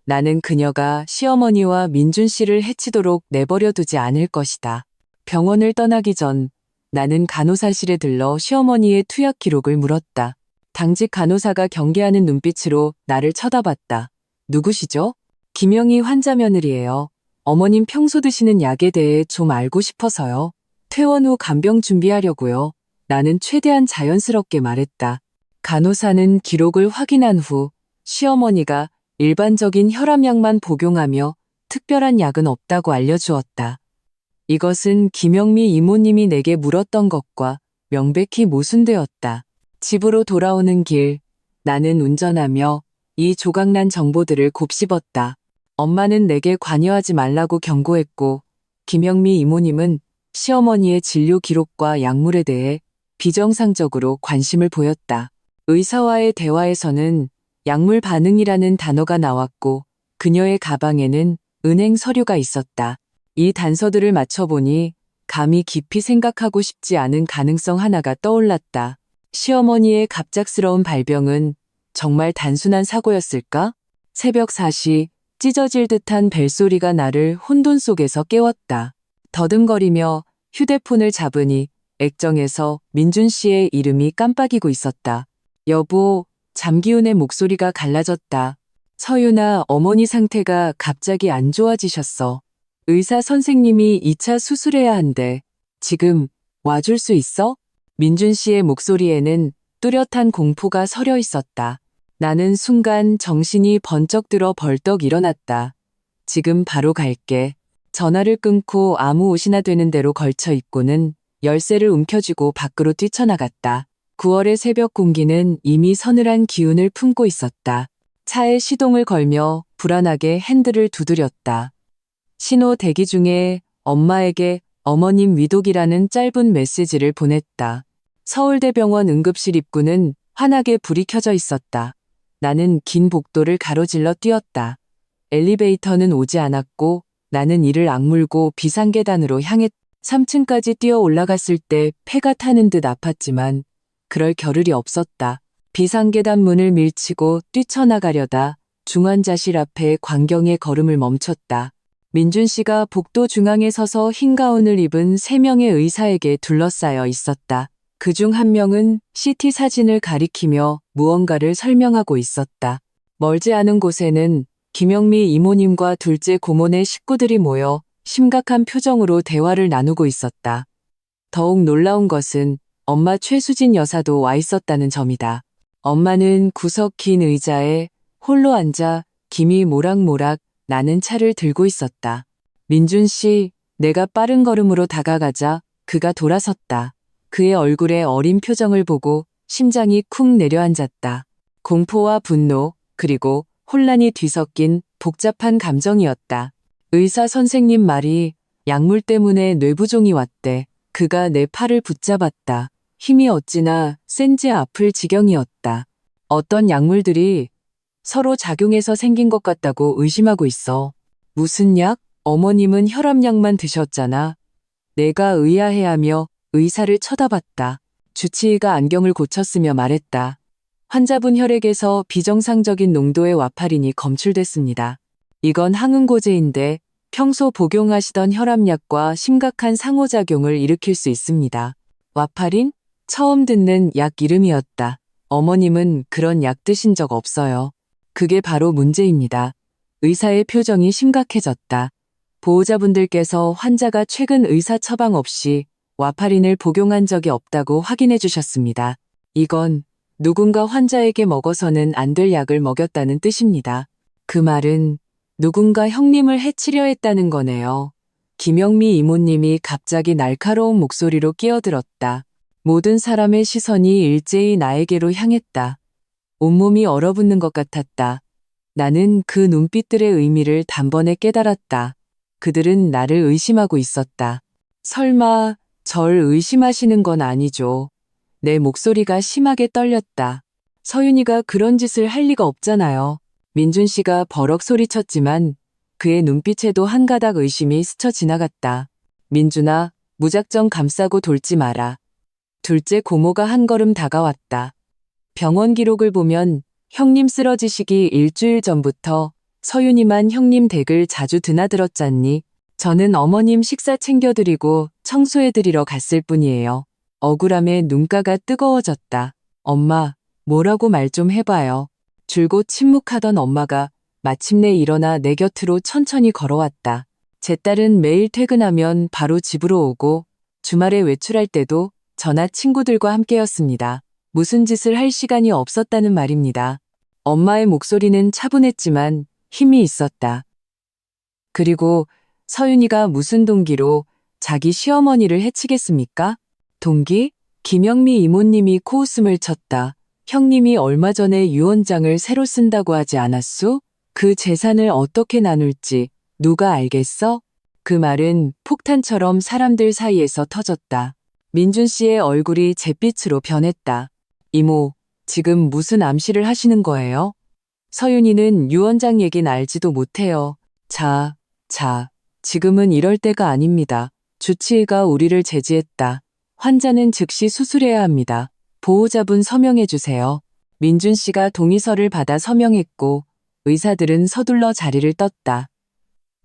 나는 그녀가 시어머니와 민준 씨를 해치도록 내버려 두지 않을 것이다. 병원을 떠나기 전 나는 간호사실에 들러 시어머니의 투약 기록을 물었다. 당직 간호사가 경계하는 눈빛으로 나를 쳐다봤다. 누구시죠? 김영희 환자 며느리예요. 어머님 평소 드시는 약에 대해 좀 알고 싶어서요. 퇴원 후 간병 준비하려고요. 나는 최대한 자연스럽게 말했다. 간호사는 기록을 확인한 후 시어머니가 일반적인 혈압약만 복용하며 특별한 약은 없다고 알려주었다. 이것은 김영미 이모님이 내게 물었던 것과 명백히 모순되었다. 집으로 돌아오는 길, 나는 운전하며 이 조각난 정보들을 곱씹었다. 엄마는 내게 관여하지 말라고 경고했고 김영미 이모님은 시어머니의 진료 기록과 약물에 대해 비정상적으로 관심을 보였다. 의사와의 대화에서는 약물 반응이라는 단어가 나왔고 그녀의 가방에는 은행 서류가 있었다. 이 단서들을 맞춰보니 감히 깊이 생각하고 싶지 않은 가능성 하나가 떠올랐다. 시어머니의 갑작스러운 발병은 정말 단순한 사고였을까? 새벽 4시 찢어질 듯한 벨소리가 나를 혼돈 속에서 깨웠다. 더듬거리며 휴대폰을 잡으니 액정에서 민준 씨의 이름이 깜빡이고 있었다. 여보, 잠기훈의 목소리가 갈라졌다. 서윤아, 어머니 상태가 갑자기 안 좋아지셨어. 의사 선생님이 2차 수술해야 한대. 지금 와줄 수 있어? 민준 씨의 목소리에는 뚜렷한 공포가 서려 있었다. 나는 순간 정신이 번쩍 들어 벌떡 일어났다. 지금 바로 갈게. 전화를 끊고 아무 옷이나 되는 대로 걸쳐 입고는 열쇠를 움켜쥐고 밖으로 뛰쳐나갔다. 9월의 새벽 공기는 이미 서늘한 기운을 품고 있었다. 차에 시동을 걸며 불안하게 핸들을 두드렸다. 신호 대기 중에 엄마에게 어머님 위독이라는 짧은 메시지를 보냈다. 서울대병원 응급실 입구는 환하게 불이 켜져 있었다. 나는 긴 복도를 가로질러 뛰었다. 엘리베이터는 오지 않았고 나는 이를 악물고 비상계단으로 향해 3층까지 뛰어 올라갔을 때 폐가 타는 듯 아팠지만 그럴 겨를이 없었다. 비상계단 문을 밀치고 뛰쳐나가려다 중환자실 앞에 광경의 걸음을 멈췄다. 민준 씨가 복도 중앙에 서서 흰 가운을 입은 3명의 의사에게 둘러싸여 있었다. 그중 한 명은 CT 사진을 가리키며 무언가를 설명하고 있었다. 멀지 않은 곳에는 김영미 이모님과 둘째 고모네 식구들이 모여 심각한 표정으로 대화를 나누고 있었다. 더욱 놀라운 것은 엄마 최수진 여사도 와 있었다는 점이다. 엄마는 구석 긴 의자에 홀로 앉아 김이 모락모락 나는 차를 들고 있었다. 민준 씨, 내가 빠른 걸음으로 다가가자 그가 돌아섰다. 그의 얼굴에 어린 표정을 보고 심장이 쿵 내려앉았다. 공포와 분노, 그리고 혼란이 뒤섞인 복잡한 감정이었다. 의사 선생님 말이 약물 때문에 뇌부종이 왔대. 그가 내 팔을 붙잡았다. 힘이 어찌나 센지 아플 지경이었다. 어떤 약물들이 서로 작용해서 생긴 것 같다고 의심하고 있어. 무슨 약? 어머님은 혈압약만 드셨잖아. 내가 의아해하며 의사를 쳐다봤다. 주치의가 안경을 고쳤으며 말했다. 환자분 혈액에서 비정상적인 농도의 와파린이 검출됐습니다. 이건 항응고제인데 평소 복용하시던 혈압약과 심각한 상호작용을 일으킬 수 있습니다. 와파린? 처음 듣는 약 이름이었다. 어머님은 그런 약 드신 적 없어요. 그게 바로 문제입니다. 의사의 표정이 심각해졌다. 보호자분들께서 환자가 최근 의사 처방 없이 와파린을 복용한 적이 없다고 확인해 주셨습니다. 이건 누군가 환자에게 먹어서는 안 될 약을 먹였다는 뜻입니다. 그 말은 누군가 형님을 해치려 했다는 거네요. 김영미 이모님이 갑자기 날카로운 목소리로 끼어들었다. 모든 사람의 시선이 일제히 나에게로 향했다. 온몸이 얼어붙는 것 같았다. 나는 그 눈빛들의 의미를 단번에 깨달았다. 그들은 나를 의심하고 있었다. 설마 절 의심하시는 건 아니죠. 내 목소리가 심하게 떨렸다. 서윤이가 그런 짓을 할 리가 없잖아요. 민준 씨가 버럭 소리쳤지만 그의 눈빛에도 한 가닥 의심이 스쳐 지나갔다. 민준아, 무작정 감싸고 돌지 마라. 둘째 고모가 한 걸음 다가왔다. 병원 기록을 보면 형님 쓰러지시기 일주일 전부터 서윤이만 형님 댁을 자주 드나들었잖니. 저는 어머님 식사 챙겨드리고 청소해드리러 갔을 뿐이에요. 억울함에 눈가가 뜨거워졌다. 엄마, 뭐라고 말 좀 해봐요. 줄곧 침묵하던 엄마가 마침내 일어나 내 곁으로 천천히 걸어왔다. 제 딸은 매일 퇴근하면 바로 집으로 오고 주말에 외출할 때도 저나 친구들과 함께였습니다. 무슨 짓을 할 시간이 없었다는 말입니다. 엄마의 목소리는 차분했지만 힘이 있었다. 그리고 서윤이가 무슨 동기로 자기 시어머니를 해치겠습니까? 동기? 김영미 이모님이 코웃음을 쳤다. 형님이 얼마 전에 유언장을 새로 쓴다고 하지 않았소? 그 재산을 어떻게 나눌지 누가 알겠어? 그 말은 폭탄처럼 사람들 사이에서 터졌다. 민준 씨의 얼굴이 잿빛으로 변했다. 이모, 지금 무슨 암시를 하시는 거예요? 서윤이는 유언장 얘긴 알지도 못해요. 자, 지금은 이럴 때가 아닙니다. 주치의가 우리를 제지했다. 환자는 즉시 수술해야 합니다. 보호자분 서명해 주세요. 민준 씨가 동의서를 받아 서명했고 의사들은 서둘러 자리를 떴다.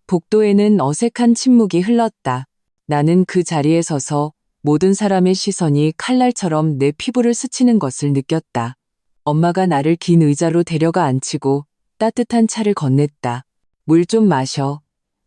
복도에는 어색한 침묵이 흘렀다. 나는 그 자리에 서서 모든 사람의 시선이 칼날처럼 내 피부를 스치는 것을 느꼈다. 엄마가 나를 긴 의자로 데려가 앉히고 따뜻한 차를 건넸다. 물 좀 마셔.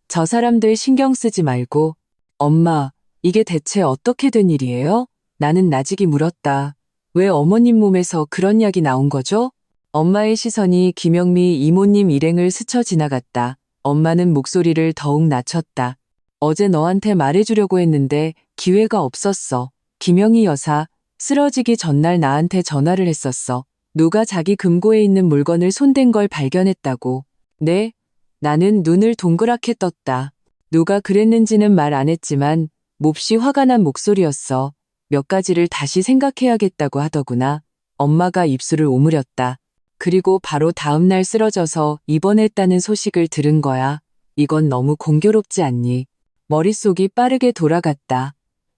저 사람들 신경 쓰지 말고. 엄마, 이게 대체 어떻게 된 일이에요? 나는 나직이 물었다. 왜 어머님 몸에서 그런 약이 나온 거죠? 엄마의 시선이 김영미 이모님 일행을 스쳐 지나갔다. 엄마는 목소리를 더욱 낮췄다. 어제 너한테 말해주려고 했는데 기회가 없었어. 김영희 여사, 쓰러지기 전날 나한테 전화를 했었어. 누가 자기 금고에 있는 물건을 손댄 걸 발견했다고. 네? 나는 눈을 동그랗게 떴다. 누가 그랬는지는 말 안 했지만 몹시 화가 난 목소리였어. 몇 가지를 다시 생각해야겠다고 하더구나. 엄마가 입술을 오므렸다. 그리고 바로 다음 날 쓰러져서 입원했다는 소식을 들은 거야. 이건 너무 공교롭지 않니? 머릿속이 빠르게 돌아갔다.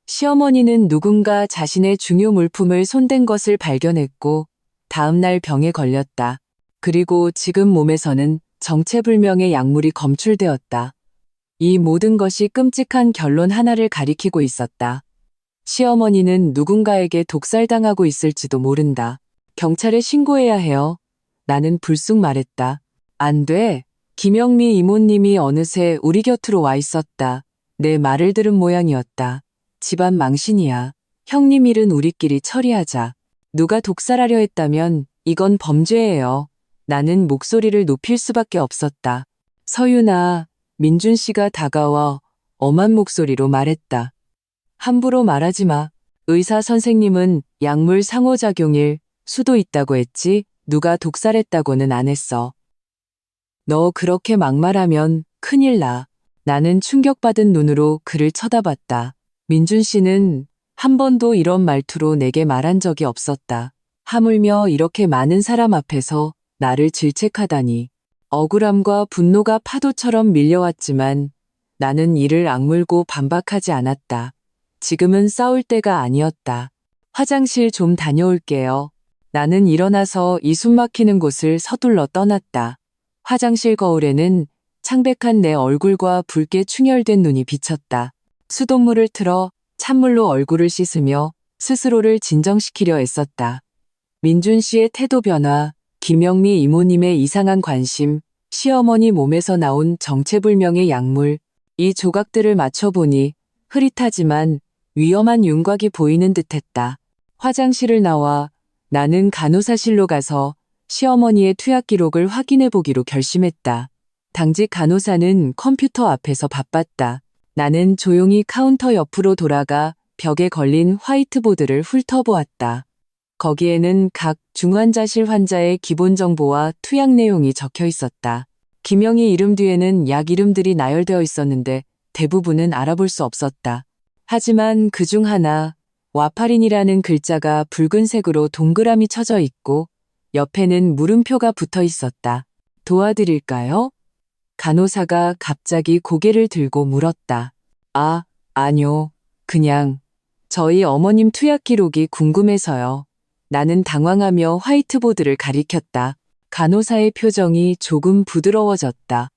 시어머니는 누군가 자신의 중요 물품을 손댄 것을 발견했고 다음 날 병에 걸렸다. 그리고 지금 몸에서는 정체불명의 약물이 검출되었다. 이 모든 것이 끔찍한 결론 하나를 가리키고 있었다. 시어머니는 누군가에게 독살당하고 있을지도 모른다. 경찰에 신고해야 해요. 나는 불쑥 말했다. 안 돼. 김영미 이모님이 어느새 우리 곁으로 와 있었다. 내 말을 들은 모양이었다. 집안 망신이야. 형님 일은 우리끼리 처리하자. 누가 독살하려 했다면 이건 범죄예요. 나는 목소리를 높일 수밖에 없었다. 서윤아, 민준 씨가 다가와 엄한 목소리로 말했다. 함부로 말하지 마. 의사 선생님은 약물 상호작용일 수도 있다고 했지 누가 독살했다고는 안 했어. 너 그렇게 막말하면 큰일 나. 나는 충격받은 눈으로 그를 쳐다봤다. 민준 씨는 한 번도 이런 말투로 내게 말한 적이 없었다. 하물며 이렇게 많은 사람 앞에서 나를 질책하다니. 억울함과 분노가 파도처럼 밀려왔지만 나는 이를 악물고 반박하지 않았다. 지금은 싸울 때가 아니었다. 화장실 좀 다녀올게요. 나는 일어나서 이 숨막히는 곳을 서둘러 떠났다. 화장실 거울에는 창백한 내 얼굴과 붉게 충혈된 눈이 비쳤다. 수돗물을 틀어 찬물로 얼굴을 씻으며 스스로를 진정시키려 애썼다. 민준 씨의 태도 변화, 김영미 이모님의 이상한 관심, 시어머니 몸에서 나온 정체불명의 약물, 이 조각들을 맞춰보니 흐릿하지만 위험한 윤곽이 보이는 듯했다. 화장실을 나와 나는 간호사실로 가서 시어머니의 투약 기록을 확인해 보기로 결심했다. 당직 간호사는 컴퓨터 앞에서 바빴다. 나는 조용히 카운터 옆으로 돌아가 벽에 걸린 화이트보드를 훑어보았다. 거기에는 각 중환자실 환자의 기본 정보와 투약 내용이 적혀 있었다. 김영희 이름 뒤에는 약 이름들이 나열되어 있었는데 대부분은 알아볼 수 없었다. 하지만 그중 하나, 와파린이라는 글자가 붉은색으로 동그라미 쳐져 있고 옆에는 물음표가 붙어 있었다. 도와드릴까요? 간호사가 갑자기 고개를 들고 물었다. 아, 아뇨. 그냥 저희 어머님 투약 기록이 궁금해서요. 나는 당황하며 화이트보드를 가리켰다. 간호사의 표정이 조금 부드러워졌다.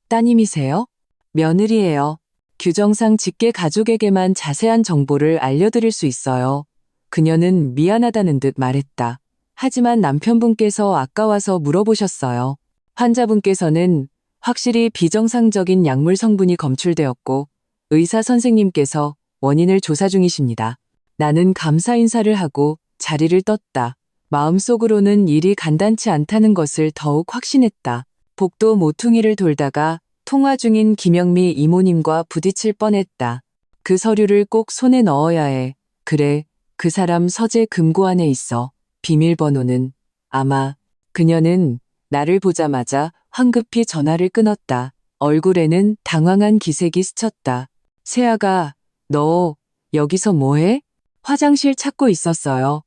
따님이세요? 며느리예요. 규정상 직계 가족에게만 자세한 정보를 알려드릴 수 있어요. 그녀는 미안하다는 듯 말했다. 하지만 남편분께서 아까워서 물어보셨어요. 환자분께서는 확실히 비정상적인 약물 성분이 검출되었고 의사 선생님께서 원인을 조사 중이십니다. 나는 감사 인사를 하고 자리를 떴다. 마음속으로는 일이 간단치 않다는 것을 더욱 확신했다. 복도 모퉁이를 돌다가 통화 중인 김영미 이모님과 부딪힐 뻔했다. 그 서류를 꼭 손에 넣어야 해. 그래, 그 사람 서재 금고 안에 있어. 비밀번호는 아마. 그녀는 나를 보자마자 황급히 전화를 끊었다. 얼굴에는 당황한 기색이 스쳤다. 세아가, 너 여기서 뭐해? 화장실 찾고 있었어요.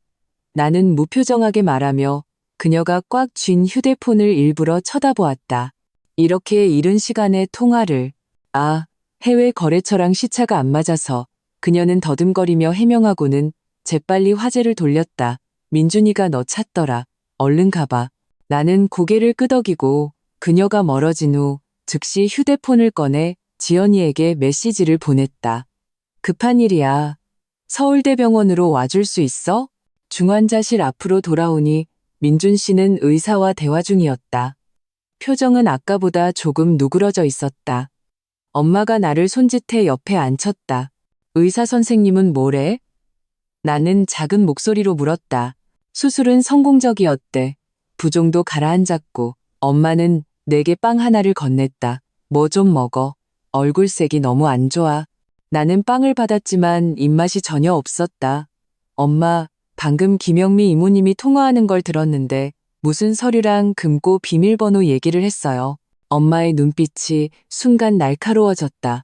나는 무표정하게 말하며 그녀가 꽉 쥔 휴대폰을 일부러 쳐다보았다. 이렇게 이른 시간에 통화를. 아, 해외 거래처랑 시차가 안 맞아서. 그녀는 더듬거리며 해명하고는 재빨리 화제를 돌렸다. 민준이가 너 찾더라. 얼른 가봐. 나는 고개를 끄덕이고 그녀가 멀어진 후 즉시 휴대폰을 꺼내 지연이에게 메시지를 보냈다. 급한 일이야. 서울대병원으로 와줄 수 있어? 중환자실 앞으로 돌아오니 민준 씨는 의사와 대화 중이었다. 표정은 아까보다 조금 누그러져 있었다. 엄마가 나를 손짓해 옆에 앉혔다. 의사 선생님은 뭐래? 나는 작은 목소리로 물었다. 수술은 성공적이었대. 부종도 가라앉았고 엄마는 내게 빵 하나를 건넸다. 뭐 좀 먹어. 얼굴색이 너무 안 좋아. 나는 빵을 받았지만 입맛이 전혀 없었다. 엄마, 방금 김영미 이모님이 통화하는 걸 들었는데 무슨 서류랑 금고 비밀번호 얘기를 했어요. 엄마의 눈빛이 순간 날카로워졌다.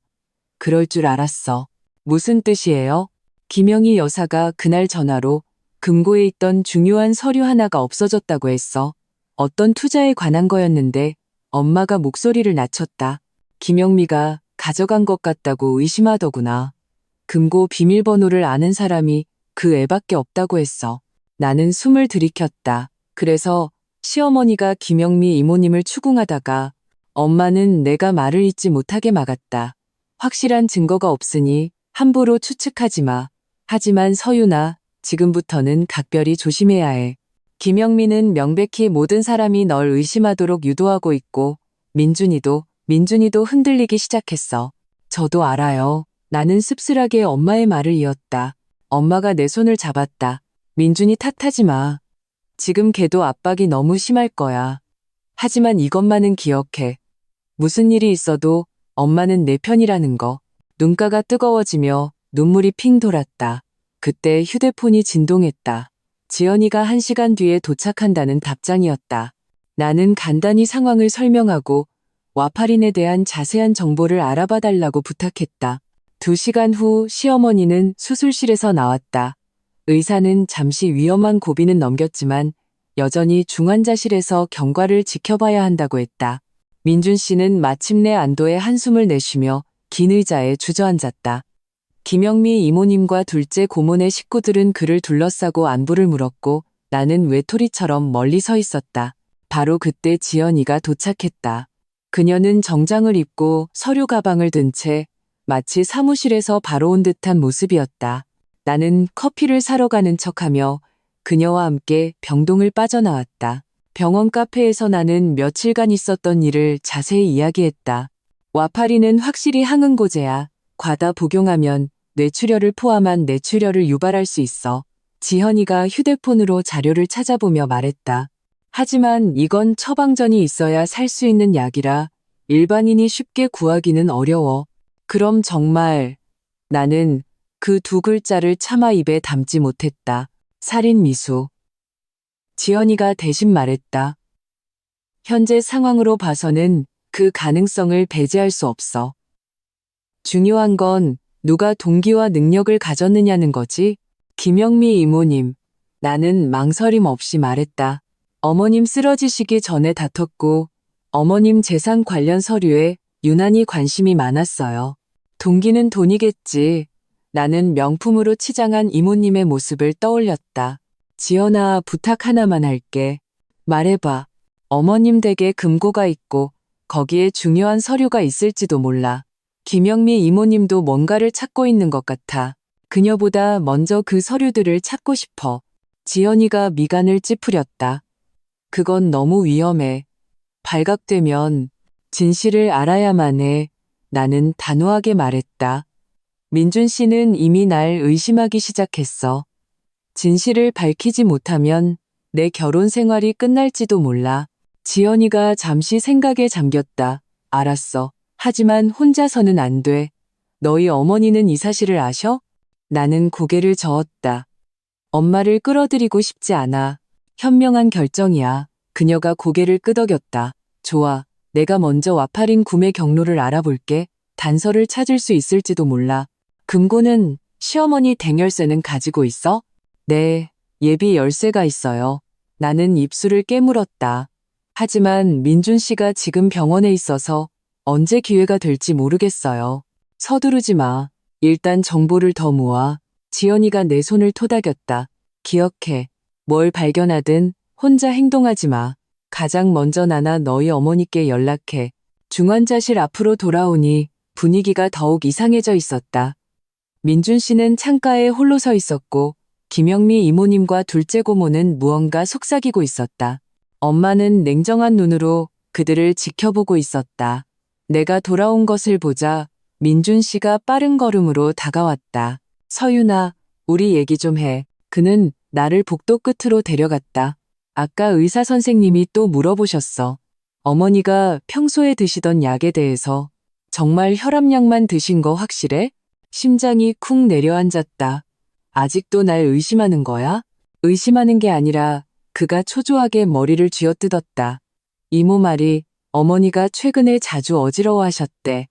그럴 줄 알았어. 무슨 뜻이에요? 김영희 여사가 그날 전화로 금고에 있던 중요한 서류 하나가 없어졌다고 했어. 어떤 투자에 관한 거였는데 엄마가 목소리를 낮췄다. 김영미가 가져간 것 같다고 의심하더구나. 금고 비밀번호를 아는 사람이 그 애밖에 없다고 했어. 나는 숨을 들이켰다. 그래서 시어머니가 김영미 이모님을 추궁하다가 엄마는 내가 말을 잇지 못하게 막았다. 확실한 증거가 없으니 함부로 추측하지 마. 하지만 서윤아, 지금부터는 각별히 조심해야 해. 김영민은 명백히 모든 사람이 널 의심하도록 유도하고 있고 민준이도 흔들리기 시작했어. 저도 알아요. 나는 씁쓸하게 엄마의 말을 이었다. 엄마가 내 손을 잡았다. 민준이 탓하지 마. 지금 걔도 압박이 너무 심할 거야. 하지만 이것만은 기억해. 무슨 일이 있어도 엄마는 내 편이라는 거. 눈가가 뜨거워지며 눈물이 핑 돌았다. 그때 휴대폰이 진동했다. 지연이가 1시간 뒤에 도착한다는 답장이었다. 나는 간단히 상황을 설명하고 와파린에 대한 자세한 정보를 알아봐 달라고 부탁했다. 2시간 후 시어머니는 수술실에서 나왔다. 의사는 잠시 위험한 고비는 넘겼지만 여전히 중환자실에서 경과를 지켜봐야 한다고 했다. 민준 씨는 마침내 안도의 한숨을 내쉬며 긴 의자에 주저앉았다. 김영미 이모님과 둘째 고모네 식구들은 그를 둘러싸고 안부를 물었고 나는 외톨이처럼 멀리 서 있었다. 바로 그때 지연이가 도착했다. 그녀는 정장을 입고 서류 가방을 든 채 마치 사무실에서 바로 온 듯한 모습이었다. 나는 커피를 사러 가는 척하며 그녀와 함께 병동을 빠져나왔다. 병원 카페에서 나는 며칠간 있었던 일을 자세히 이야기했다. 와파린은 확실히 항응고제야. 과다 복용하면 뇌출혈을 포함한 뇌출혈을 유발할 수 있어. 지현이가 휴대폰으로 자료를 찾아보며 말했다. 하지만 이건 처방전이 있어야 살 수 있는 약이라 일반인이 쉽게 구하기는 어려워. 그럼 정말 나는 그 2글자를 차마 입에 담지 못했다. 살인 미수. 지연이가 대신 말했다. 현재 상황으로 봐서는 그 가능성을 배제할 수 없어. 중요한 건 누가 동기와 능력을 가졌느냐는 거지. 김영미 이모님, 나는 망설임 없이 말했다. 어머님 쓰러지시기 전에 다퉜고 어머님 재산 관련 서류에 유난히 관심이 많았어요. 동기는 돈이겠지. 나는 명품으로 치장한 이모님의 모습을 떠올렸다. 지연아, 부탁 하나만 할게. 말해봐. 어머님 댁에 금고가 있고 거기에 중요한 서류가 있을지도 몰라. 김영미 이모님도 뭔가를 찾고 있는 것 같아. 그녀보다 먼저 그 서류들을 찾고 싶어. 지연이가 미간을 찌푸렸다. 그건 너무 위험해. 발각되면 진실을 알아야만 해. 나는 단호하게 말했다. 민준 씨는 이미 날 의심하기 시작했어. 진실을 밝히지 못하면 내 결혼 생활이 끝날지도 몰라. 지연이가 잠시 생각에 잠겼다. 알았어. 하지만 혼자서는 안 돼. 너희 어머니는 이 사실을 아셔? 나는 고개를 저었다. 엄마를 끌어들이고 싶지 않아. 현명한 결정이야. 그녀가 고개를 끄덕였다. 좋아. 내가 먼저 와파린 구매 경로를 알아볼게. 단서를 찾을 수 있을지도 몰라. 금고는 시어머니 댁 열쇠는 가지고 있어? 네, 예비 열쇠가 있어요. 나는 입술을 깨물었다. 하지만 민준 씨가 지금 병원에 있어서 언제 기회가 될지 모르겠어요. 서두르지 마. 일단 정보를 더 모아. 지연이가 내 손을 토닥였다. 기억해. 뭘 발견하든 혼자 행동하지 마. 가장 먼저 나나 너희 어머니께 연락해. 중환자실 앞으로 돌아오니 분위기가 더욱 이상해져 있었다. 민준 씨는 창가에 홀로 서 있었고 김영미 이모님과 둘째 고모는 무언가 속삭이고 있었다. 엄마는 냉정한 눈으로 그들을 지켜보고 있었다. 내가 돌아온 것을 보자 민준 씨가 빠른 걸음으로 다가왔다. 서윤아, 우리 얘기 좀 해. 그는 나를 복도 끝으로 데려갔다. 아까 의사 선생님이 또 물어보셨어. 어머니가 평소에 드시던 약에 대해서. 정말 혈압약만 드신 거 확실해? 심장이 쿵 내려앉았다. 아직도 날 의심하는 거야? 의심하는 게 아니라 그가 초조하게 머리를 쥐어뜯었다. 이모 말이 어머니가 최근에 자주 어지러워하셨대.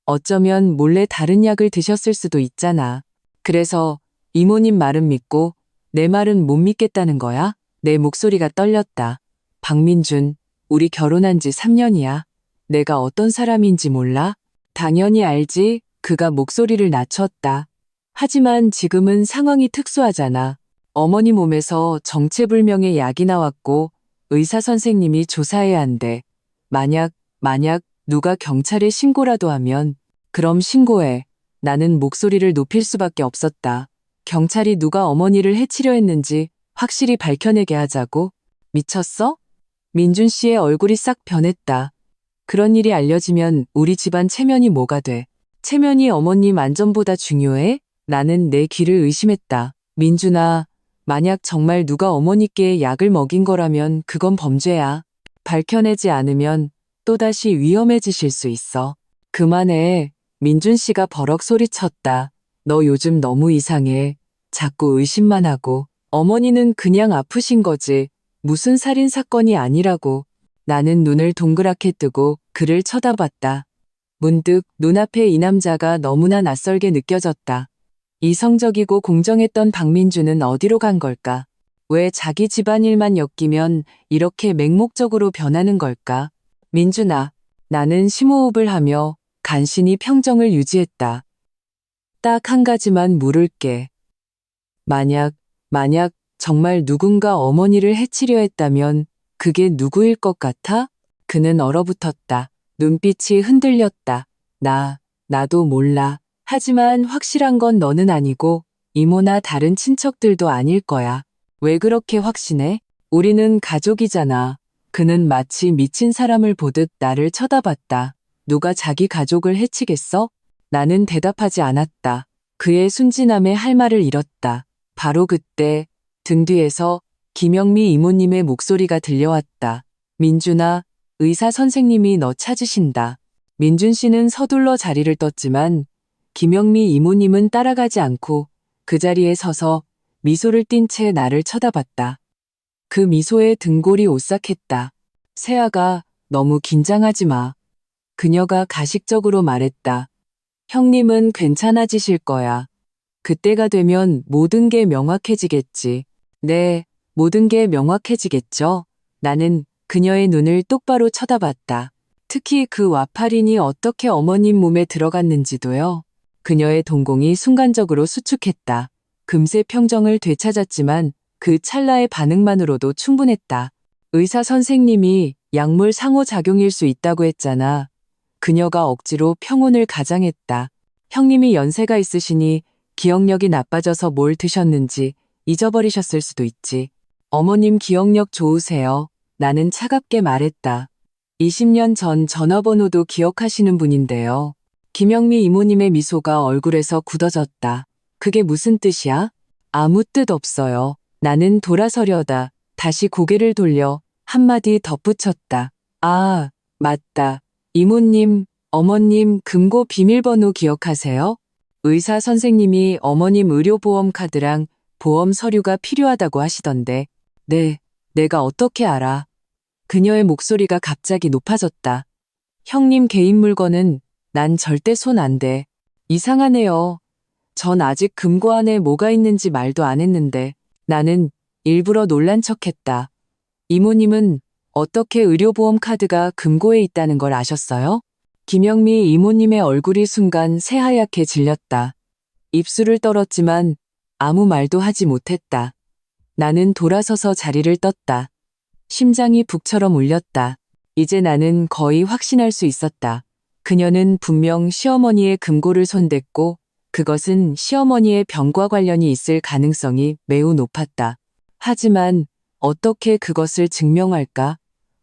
어쩌면 몰래 다른 약을 드셨을 수도 있잖아. 그래서 이모님 말은 믿고 내 말은 못 믿겠다는 거야? 내 목소리가 떨렸다. 박민준, 우리 결혼한 지 3년이야. 내가 어떤 사람인지 몰라? 당연히 알지. 그가 목소리를 낮췄다. 하지만 지금은 상황이 특수하잖아. 어머니 몸에서 정체불명의 약이 나왔고 의사 선생님이 조사해야 한대. 만약 누가 경찰에 신고라도 하면 그럼 신고해. 나는 목소리를 높일 수밖에 없었다. 경찰이 누가 어머니를 해치려 했는지 확실히 밝혀내게 하자고? 미쳤어? 민준 씨의 얼굴이 싹 변했다. 그런 일이 알려지면 우리 집안 체면이 뭐가 돼? 체면이 어머님 안전보다 중요해? 나는 내 귀를 의심했다. 민준아, 만약 정말 누가 어머니께 약을 먹인 거라면 그건 범죄야. 밝혀내지 않으면 또다시 위험해지실 수 있어. 그만해. 민준 씨가 버럭 소리쳤다. 너 요즘 너무 이상해. 자꾸 의심만 하고. 어머니는 그냥 아프신 거지. 무슨 살인 사건이 아니라고. 나는 눈을 동그랗게 뜨고 그를 쳐다봤다. 문득 눈앞에 이 남자가 너무나 낯설게 느껴졌다. 이성적이고 공정했던 박민주는 어디로 간 걸까? 왜 자기 집안일만 엮이면 이렇게 맹목적으로 변하는 걸까? 민준아, 나는 심호흡을 하며 간신히 평정을 유지했다. 딱 한 가지만 물을게. 만약 정말 누군가 어머니를 해치려 했다면 그게 누구일 것 같아? 그는 얼어붙었다. 눈빛이 흔들렸다. 나도 몰라. 하지만 확실한 건 너는 아니고 이모나 다른 친척들도 아닐 거야. 왜 그렇게 확신해? 우리는 가족이잖아. 그는 마치 미친 사람을 보듯 나를 쳐다봤다. 누가 자기 가족을 해치겠어? 나는 대답하지 않았다. 그의 순진함에 할 말을 잃었다. 바로 그때 등 뒤에서 김영미 이모님의 목소리가 들려왔다. 민준아, 의사 선생님이 너 찾으신다. 민준 씨는 서둘러 자리를 떴지만 김영미 이모님은 따라가지 않고 그 자리에 서서 미소를 띤 채 나를 쳐다봤다. 그 미소에 등골이 오싹했다. 세아가 너무 긴장하지 마. 그녀가 가식적으로 말했다. 형님은 괜찮아지실 거야. 그때가 되면 모든 게 명확해지겠지. 네, 모든 게 명확해지겠죠. 나는 그녀의 눈을 똑바로 쳐다봤다. 특히 그 와파린이 어떻게 어머님 몸에 들어갔는지도요. 그녀의 동공이 순간적으로 수축했다. 금세 평정을 되찾았지만 그 찰나의 반응만으로도 충분했다. 의사 선생님이 약물 상호작용일 수 있다고 했잖아. 그녀가 억지로 평온을 가장했다. 형님이 연세가 있으시니 기억력이 나빠져서 뭘 드셨는지 잊어버리셨을 수도 있지. 어머님 기억력 좋으세요. 나는 차갑게 말했다. 20년 전 전화번호도 기억하시는 분인데요. 김영미 이모님의 미소가 얼굴에서 굳어졌다. 그게 무슨 뜻이야? 아무 뜻 없어요. 나는 돌아서려다 다시 고개를 돌려 한마디 덧붙였다. 아, 맞다. 이모님, 어머님 금고 비밀번호 기억하세요? 의사 선생님이 어머님 의료보험 카드랑 보험 서류가 필요하다고 하시던데. 네, 내가 어떻게 알아? 그녀의 목소리가 갑자기 높아졌다. 형님 개인 물건은 난 절대 손 안 대. 이상하네요. 전 아직 금고 안에 뭐가 있는지 말도 안 했는데. 나는 일부러 놀란 척했다. 이모님은 어떻게 의료보험 카드가 금고에 있다는 걸 아셨어요? 김영미 이모님의 얼굴이 순간 새하얗게 질렸다. 입술을 떨었지만 아무 말도 하지 못했다. 나는 돌아서서 자리를 떴다. 심장이 북처럼 울렸다. 이제 나는 거의 확신할 수 있었다. 그녀는 분명 시어머니의 금고를 손댔고 그것은 시어머니의 병과 관련이 있을 가능성이 매우 높았다. 하지만 어떻게 그것을 증명할까?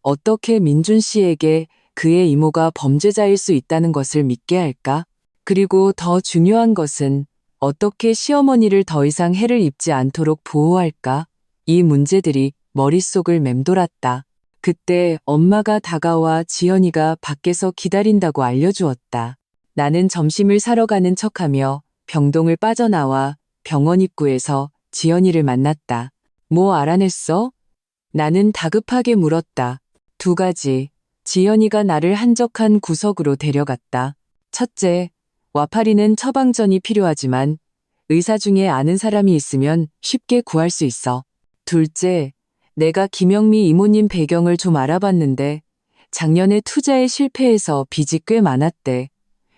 어떻게 민준 씨에게 그의 이모가 범죄자일 수 있다는 것을 믿게 할까? 그리고 더 중요한 것은 어떻게 시어머니를 더 이상 해를 입지 않도록 보호할까? 이 문제들이 머릿속을 맴돌았다. 그때 엄마가 다가와 지연이가 밖에서 기다린다고 알려주었다. 나는 점심을 사러 가는 척하며 병동을 빠져나와 병원 입구에서 지연이를 만났다. 뭐 알아냈어? 나는 다급하게 물었다. 2가지. 지연이가 나를 한적한 구석으로 데려갔다. 첫째, 와파리는 처방전이 필요하지만 의사 중에 아는 사람이 있으면 쉽게 구할 수 있어. 둘째, 내가 김영미 이모님 배경을 좀 알아봤는데 작년에 투자에 실패해서 빚이 꽤 많았대.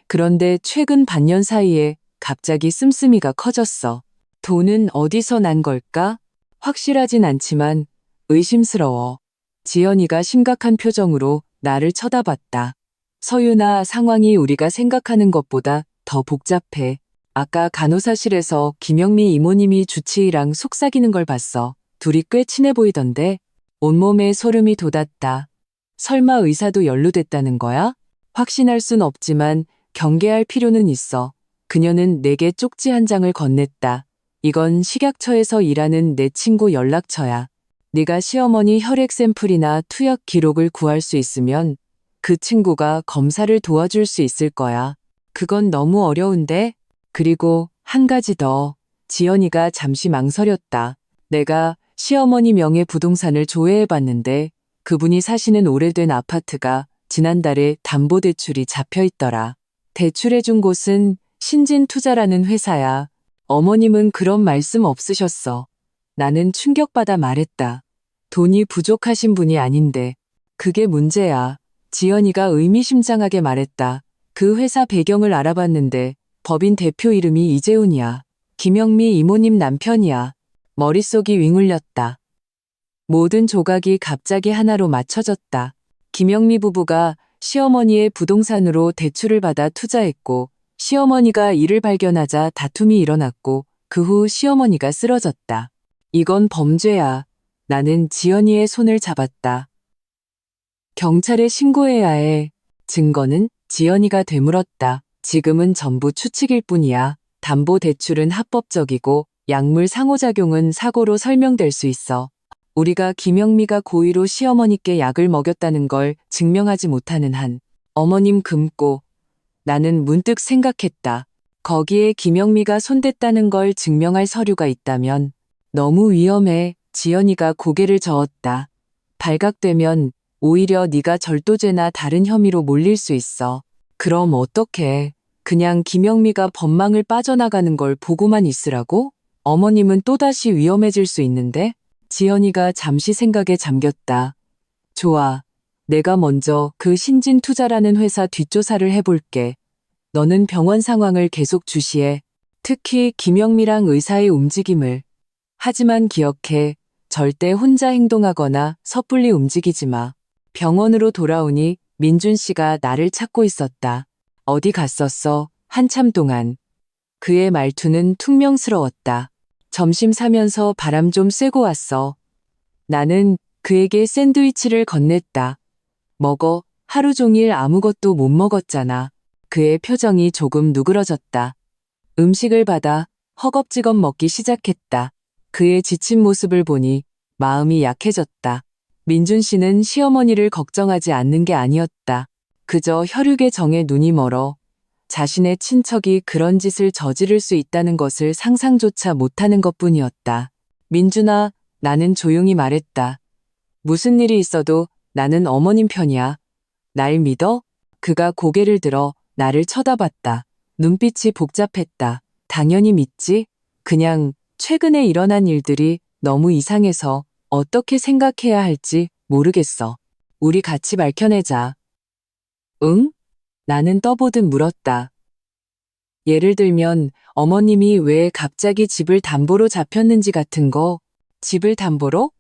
그런데 최근 반년 사이에 갑자기 씀씀이가 커졌어. 돈은 어디서 난 걸까? 확실하진 않지만 의심스러워. 지연이가 심각한 표정으로 나를 쳐다봤다. 서윤아, 상황이 우리가 생각하는 것보다 더 복잡해. 아까 간호사실에서 김영미 이모님이 주치의랑 속삭이는 걸 봤어. 둘이 꽤 친해 보이던데 온몸에 소름이 돋았다. 설마 의사도 연루됐다는 거야? 확신할 순 없지만 경계할 필요는 있어. 그녀는 내게 쪽지 한 장을 건넸다. 이건 식약처에서 일하는 내 친구 연락처야. 네가 시어머니 혈액 샘플이나 투약 기록을 구할 수 있으면 그 친구가 검사를 도와줄 수 있을 거야. 그건 너무 어려운데? 그리고 한 가지 더. 지연이가 잠시 망설였다. 내가 시어머니 명의 부동산을 조회해봤는데 그분이 사시는 오래된 아파트가 지난달에 담보대출이 잡혀있더라. 대출해준 곳은 신진투자라는 회사야. 어머님은 그런 말씀 없으셨어. 나는 충격받아 말했다. 돈이 부족하신 분이 아닌데. 그게 문제야. 지연이가 의미심장하게 말했다. 그 회사 배경을 알아봤는데 법인 대표 이름이 이재훈이야. 김영미 이모님 남편이야. 머릿속이 윙울렸다. 모든 조각이 갑자기 하나로 맞춰졌다. 김영미 부부가 시어머니의 부동산으로 대출을 받아 투자했고 시어머니가 이를 발견하자 다툼이 일어났고 그 후 시어머니가 쓰러졌다. 이건 범죄야. 나는 지연이의 손을 잡았다. 경찰에 신고해야 해. 증거는? 지연이가 되물었다. 지금은 전부 추측일 뿐이야. 담보대출은 합법적이고 약물 상호작용은 사고로 설명될 수 있어. 우리가 김영미가 고의로 시어머니께 약을 먹였다는 걸 증명하지 못하는 한 어머님 금고. 나는 문득 생각했다. 거기에 김영미가 손댔다는 걸 증명할 서류가 있다면 너무 위험해. 지연이가 고개를 저었다. 발각되면 오히려 네가 절도죄나 다른 혐의로 몰릴 수 있어. 그럼 어떡해. 그냥 김영미가 법망을 빠져나가는 걸 보고만 있으라고? 어머님은 또다시 위험해질 수 있는데? 지연이가 잠시 생각에 잠겼다. 좋아. 내가 먼저 그 신진투자라는 회사 뒷조사를 해볼게. 너는 병원 상황을 계속 주시해. 특히 김영미랑 의사의 움직임을. 하지만 기억해. 절대 혼자 행동하거나 섣불리 움직이지 마. 병원으로 돌아오니 민준 씨가 나를 찾고 있었다. 어디 갔었어? 한참 동안. 그의 말투는 퉁명스러웠다. 점심 사면서 바람 좀 쐬고 왔어. 나는 그에게 샌드위치를 건넸다. 먹어. 하루 종일 아무것도 못 먹었잖아. 그의 표정이 조금 누그러졌다. 음식을 받아 허겁지겁 먹기 시작했다. 그의 지친 모습을 보니 마음이 약해졌다. 민준 씨는 시어머니를 걱정하지 않는 게 아니었다. 그저 혈육의 정에 눈이 멀어 자신의 친척이 그런 짓을 저지를 수 있다는 것을 상상조차 못하는 것뿐이었다. 민준아, 나는 조용히 말했다. 무슨 일이 있어도 나는 어머님 편이야. 날 믿어? 그가 고개를 들어 나를 쳐다봤다. 눈빛이 복잡했다. 당연히 믿지? 그냥 최근에 일어난 일들이 너무 이상해서 어떻게 생각해야 할지 모르겠어. 우리 같이 밝혀내자. 응? 나는 떠보듯 물었다. 예를 들면 어머님이 왜 갑자기 집을 담보로 잡혔는지 같은 거. 집을 담보로?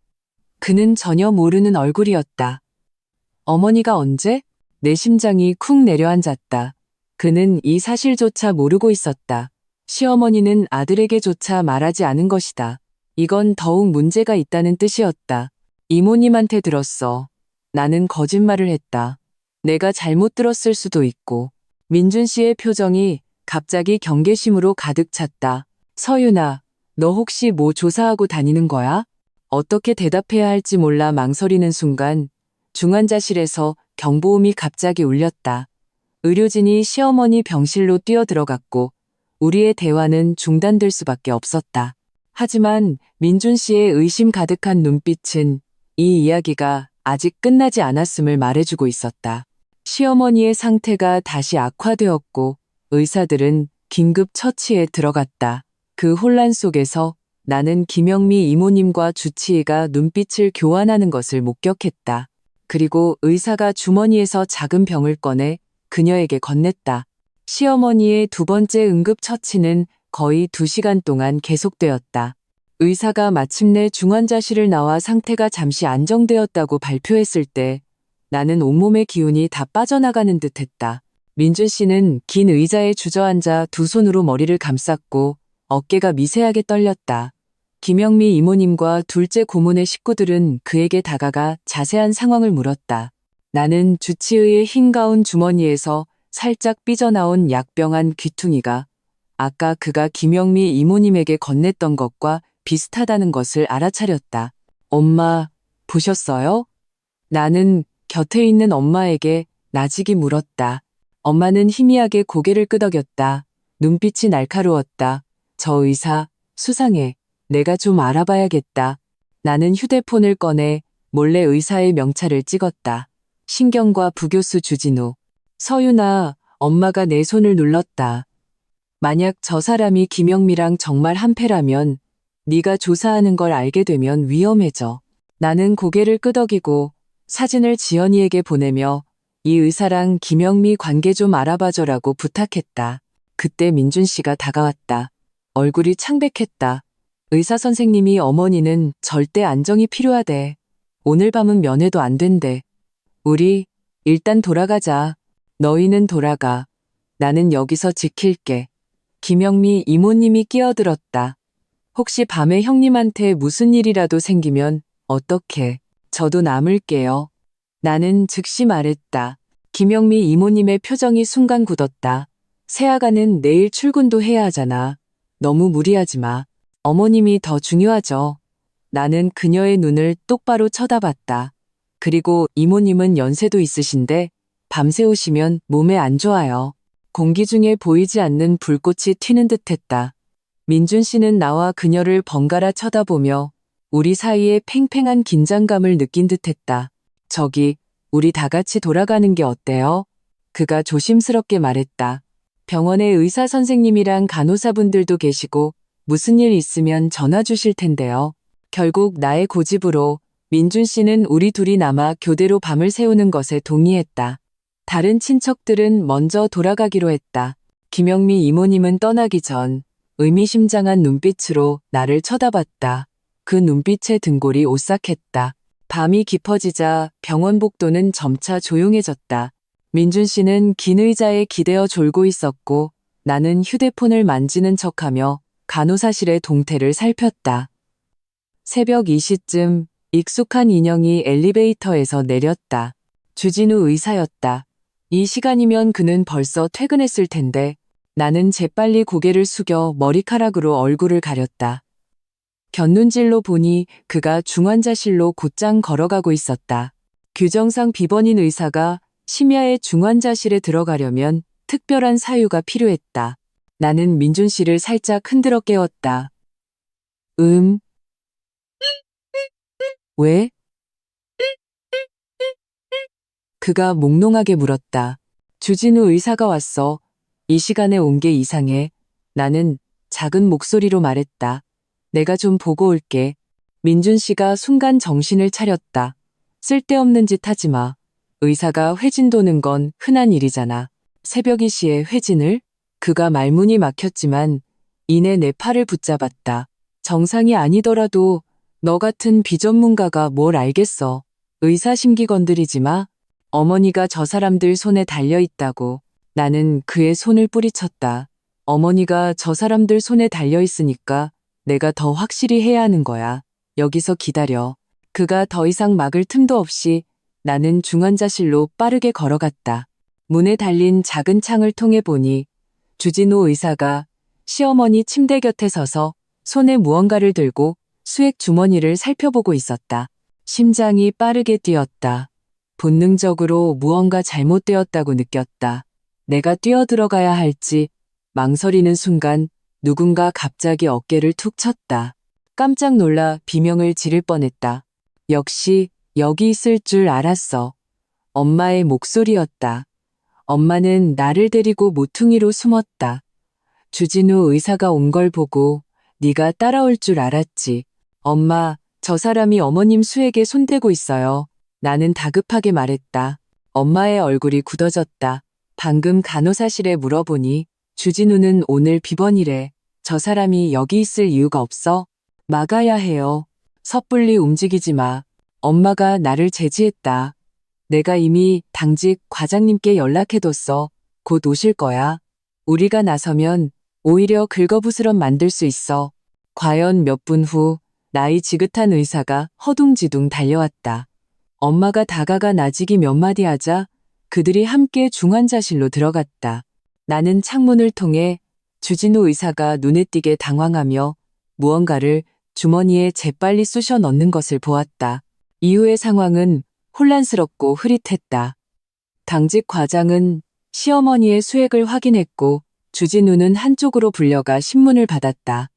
그는 전혀 모르는 얼굴이었다. 어머니가 언제? 내 심장이 쿵 내려앉았다. 그는 이 사실조차 모르고 있었다. 시어머니는 아들에게조차 말하지 않은 것이다. 이건 더욱 문제가 있다는 뜻이었다. 이모님한테 들었어. 나는 거짓말을 했다. 내가 잘못 들었을 수도 있고. 민준 씨의 표정이 갑자기 경계심으로 가득 찼다. 서윤아, 너 혹시 뭐 조사하고 다니는 거야? 어떻게 대답해야 할지 몰라 망설이는 순간 중환자실에서 경보음이 갑자기 울렸다. 의료진이 시어머니 병실로 뛰어들어갔고 우리의 대화는 중단될 수밖에 없었다. 하지만 민준 씨의 의심 가득한 눈빛은 이 이야기가 아직 끝나지 않았음을 말해주고 있었다. 시어머니의 상태가 다시 악화되었고 의사들은 긴급 처치에 들어갔다. 그 혼란 속에서 나는 김영미 이모님과 주치의가 눈빛을 교환하는 것을 목격했다. 그리고 의사가 주머니에서 작은 병을 꺼내 그녀에게 건넸다. 시어머니의 두 번째 응급처치는 거의 2시간 동안 계속되었다. 의사가 마침내 중환자실을 나와 상태가 잠시 안정되었다고 발표했을 때 나는 온몸의 기운이 다 빠져나가는 듯 했다. 민준 씨는 긴 의자에 주저앉아 두 손으로 머리를 감쌌고 어깨가 미세하게 떨렸다. 김영미 이모님과 둘째 고모네 식구들은 그에게 다가가 자세한 상황을 물었다. 나는 주치의의 흰 가운 주머니에서 살짝 삐져나온 약병한 귀퉁이가 아까 그가 김영미 이모님에게 건넸던 것과 비슷하다는 것을 알아차렸다. 엄마, 보셨어요? 나는 곁에 있는 엄마에게 나직이 물었다. 엄마는 희미하게 고개를 끄덕였다. 눈빛이 날카로웠다. 저 의사, 수상해. 내가 좀 알아봐야겠다. 나는 휴대폰을 꺼내 몰래 의사의 명찰을 찍었다. 신경과 부교수 주진우. 서윤아, 엄마가 내 손을 눌렀다. 만약 저 사람이 김영미랑 정말 한패라면 네가 조사하는 걸 알게 되면 위험해져. 나는 고개를 끄덕이고 사진을 지연이에게 보내며 이 의사랑 김영미 관계 좀 알아봐줘라고 부탁했다. 그때 민준 씨가 다가왔다. 얼굴이 창백했다. 의사 선생님이 어머니는 절대 안정이 필요하대. 오늘 밤은 면회도 안 된대. 우리 일단 돌아가자. 너희는 돌아가. 나는 여기서 지킬게. 김영미 이모님이 끼어들었다. 혹시 밤에 형님한테 무슨 일이라도 생기면 어떡해. 저도 남을게요. 나는 즉시 말했다. 김영미 이모님의 표정이 순간 굳었다. 새아가는 내일 출근도 해야 하잖아. 너무 무리하지 마. 어머님이 더 중요하죠. 나는 그녀의 눈을 똑바로 쳐다봤다. 그리고 이모님은 연세도 있으신데 밤새 오시면 몸에 안 좋아요. 공기 중에 보이지 않는 불꽃이 튀는 듯했다. 민준 씨는 나와 그녀를 번갈아 쳐다보며 우리 사이에 팽팽한 긴장감을 느낀 듯했다. 저기, 우리 다 같이 돌아가는 게 어때요? 그가 조심스럽게 말했다. 병원에 의사 선생님이랑 간호사분들도 계시고 무슨 일 있으면 전화 주실 텐데요. 결국 나의 고집으로 민준 씨는 우리 둘이 남아 교대로 밤을 새우는 것에 동의했다. 다른 친척들은 먼저 돌아가기로 했다. 김영미 이모님은 떠나기 전 의미심장한 눈빛으로 나를 쳐다봤다. 그 눈빛의 등골이 오싹했다. 밤이 깊어지자 병원 복도는 점차 조용해졌다. 민준 씨는 긴 의자에 기대어 졸고 있었고 나는 휴대폰을 만지는 척하며 간호사실의 동태를 살폈다. 새벽 2시쯤 익숙한 인형이 엘리베이터에서 내렸다. 주진우 의사였다. 이 시간이면 그는 벌써 퇴근했을 텐데 나는 재빨리 고개를 숙여 머리카락으로 얼굴을 가렸다. 곁눈질로 보니 그가 중환자실로 곧장 걸어가고 있었다. 규정상 비번인 의사가 심야에 중환자실에 들어가려면 특별한 사유가 필요했다. 나는 민준 씨를 살짝 흔들어 깨웠다. 왜? 그가 몽롱하게 물었다. 주진우 의사가 왔어. 이 시간에 온 게 이상해. 나는 작은 목소리로 말했다. 내가 좀 보고 올게. 민준 씨가 순간 정신을 차렸다. 쓸데없는 짓 하지 마. 의사가 회진 도는 건 흔한 일이잖아. 새벽 2시에 회진을? 그가 말문이 막혔지만 이내 내 팔을 붙잡았다. 정상이 아니더라도 너 같은 비전문가가 뭘 알겠어. 의사 심기 건드리지 마. 어머니가 저 사람들 손에 달려 있다고. 나는 그의 손을 뿌리쳤다. 어머니가 저 사람들 손에 달려 있으니까 내가 더 확실히 해야 하는 거야. 여기서 기다려. 그가 더 이상 막을 틈도 없이 나는 중환자실로 빠르게 걸어갔다. 문에 달린 작은 창을 통해 보니 주진우 의사가 시어머니 침대 곁에 서서 손에 무언가를 들고 수액 주머니를 살펴보고 있었다. 심장이 빠르게 뛰었다. 본능적으로 무언가 잘못되었다고 느꼈다. 내가 뛰어들어가야 할지 망설이는 순간 누군가 갑자기 어깨를 툭 쳤다. 깜짝 놀라 비명을 지를 뻔했다. 역시 여기 있을 줄 알았어. 엄마의 목소리였다. 엄마는 나를 데리고 모퉁이로 숨었다. 주진우 의사가 온 걸 보고 네가 따라올 줄 알았지. 엄마, 저 사람이 어머님 수액에 손대고 있어요. 나는 다급하게 말했다. 엄마의 얼굴이 굳어졌다. 방금 간호사실에 물어보니 주진우는 오늘 비번이래. 저 사람이 여기 있을 이유가 없어? 막아야 해요. 섣불리 움직이지 마. 엄마가 나를 제지했다. 내가 이미 당직 과장님께 연락해뒀어. 곧 오실 거야. 우리가 나서면 오히려 긁어부스럼 만들 수 있어. 과연 몇 분 후 나이 지긋한 의사가 허둥지둥 달려왔다. 엄마가 다가가 나지기 몇 마디 하자 그들이 함께 중환자실로 들어갔다. 나는 창문을 통해 주진우 의사가 눈에 띄게 당황하며 무언가를 주머니에 재빨리 쑤셔 넣는 것을 보았다. 이후의 상황은 혼란스럽고 흐릿했다. 당직 과장은 시어머니의 수액을 확인했고 주진우는 한쪽으로 불려가 신문을 받았다.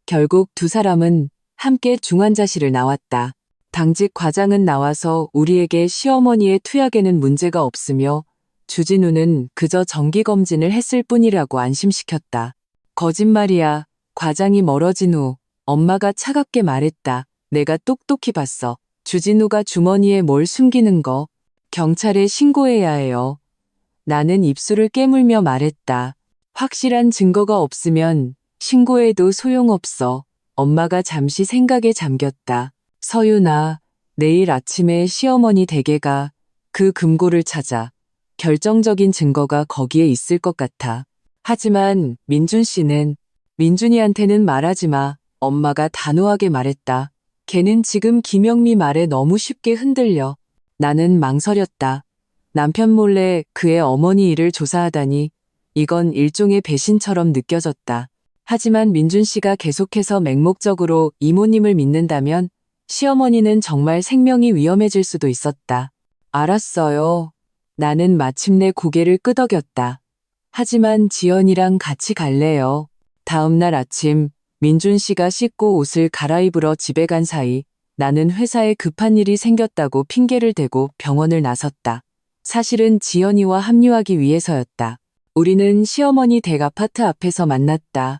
결국 두 사람은 함께 중환자실을 나왔다. 당직 과장은 나와서 우리에게 시어머니의 투약에는 문제가 없으며 주진우는 그저 정기검진을 했을 뿐이라고 안심시켰다. 거짓말이야. 과장이 멀어진 후 엄마가 차갑게 말했다. 내가 똑똑히 봤어. 주진우가 주머니에 뭘 숨기는 거. 경찰에 신고해야 해요. 나는 입술을 깨물며 말했다. 확실한 증거가 없으면 신고해도 소용없어. 엄마가 잠시 생각에 잠겼다. 서윤아, 내일 아침에 시어머니 댁에가 그 금고를 찾아. 결정적인 증거가 거기에 있을 것 같아. 하지만 민준 씨는 민준이한테는 말하지 마. 엄마가 단호하게 말했다. 걔는 지금 김영미 말에 너무 쉽게 흔들려. 나는 망설였다. 남편 몰래 그의 어머니 일을 조사하다니 이건 일종의 배신처럼 느껴졌다. 하지만 민준 씨가 계속해서 맹목적으로 이모님을 믿는다면 시어머니는 정말 생명이 위험해질 수도 있었다. 알았어요. 나는 마침내 고개를 끄덕였다. 하지만 지연이랑 같이 갈래요. 다음 날 아침 민준 씨가 씻고 옷을 갈아입으러 집에 간 사이 나는 회사에 급한 일이 생겼다고 핑계를 대고 병원을 나섰다. 사실은 지연이와 합류하기 위해서였다. 우리는 시어머니 댁 아파트 앞에서 만났다.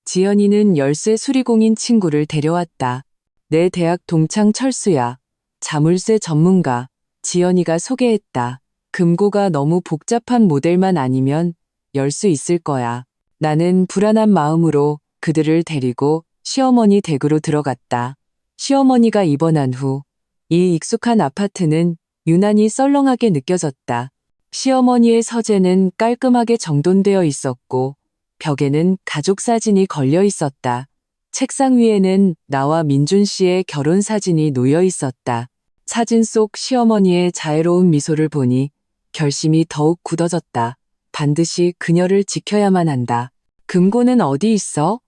지연이는 열쇠 수리공인 친구를 데려왔다. 내 대학 동창 철수야. 자물쇠 전문가. 지연이가 소개했다. 금고가 너무 복잡한 모델만 아니면 열 수 있을 거야. 나는 불안한 마음으로 그들을 데리고 시어머니 댁으로 들어갔다. 시어머니가 입원한 후 이 익숙한 아파트는 유난히 썰렁하게 느껴졌다. 시어머니의 서재는 깔끔하게 정돈되어 있었고 벽에는 가족 사진이 걸려 있었다. 책상 위에는 나와 민준 씨의 결혼 사진이 놓여 있었다. 사진 속 시어머니의 자애로운 미소를 보니 결심이 더욱 굳어졌다. 반드시 그녀를 지켜야만 한다. 금고는 어디 있어?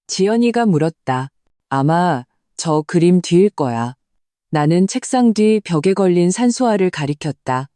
지연이가 물었다. 아마 저 그림 뒤일 거야. 나는 책상 뒤 벽에 걸린 산수화를 가리켰다.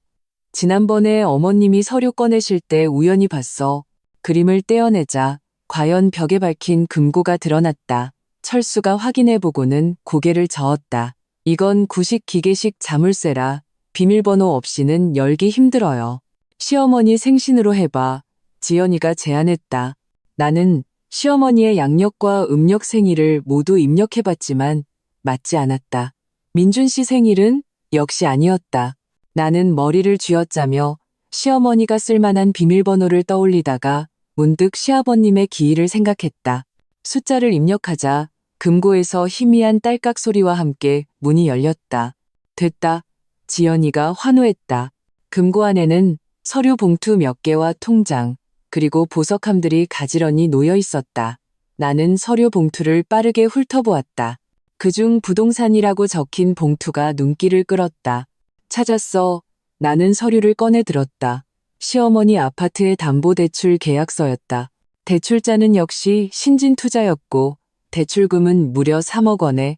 지난번에 어머님이 서류 꺼내실 때 우연히 봤어. 그림을 떼어내자 과연 벽에 박힌 금고가 드러났다. 철수가 확인해보고는 고개를 저었다. 이건 구식 기계식 자물쇠라 비밀번호 없이는 열기 힘들어요. 시어머니 생신으로 해봐. 지연이가 제안했다. 나는 시어머니의 양력과 음력 생일을 모두 입력해봤지만 맞지 않았다. 민준 씨 생일은 역시 아니었다. 나는 머리를 쥐어짜며 시어머니가 쓸만한 비밀번호를 떠올리다가 문득 시아버님의 기일을 생각했다. 숫자를 입력하자 금고에서 희미한 딸깍 소리와 함께 문이 열렸다. 됐다. 지연이가 환호했다. 금고 안에는 서류 봉투 몇 개와 통장, 그리고 보석함들이 가지런히 놓여 있었다. 나는 서류 봉투를 빠르게 훑어보았다. 그중 부동산이라고 적힌 봉투가 눈길을 끌었다. 찾았어. 나는 서류를 꺼내 들었다. 시어머니 아파트의 담보대출 계약서였다. 대출자는 역시 신진투자였고 대출금은 무려 3억 원에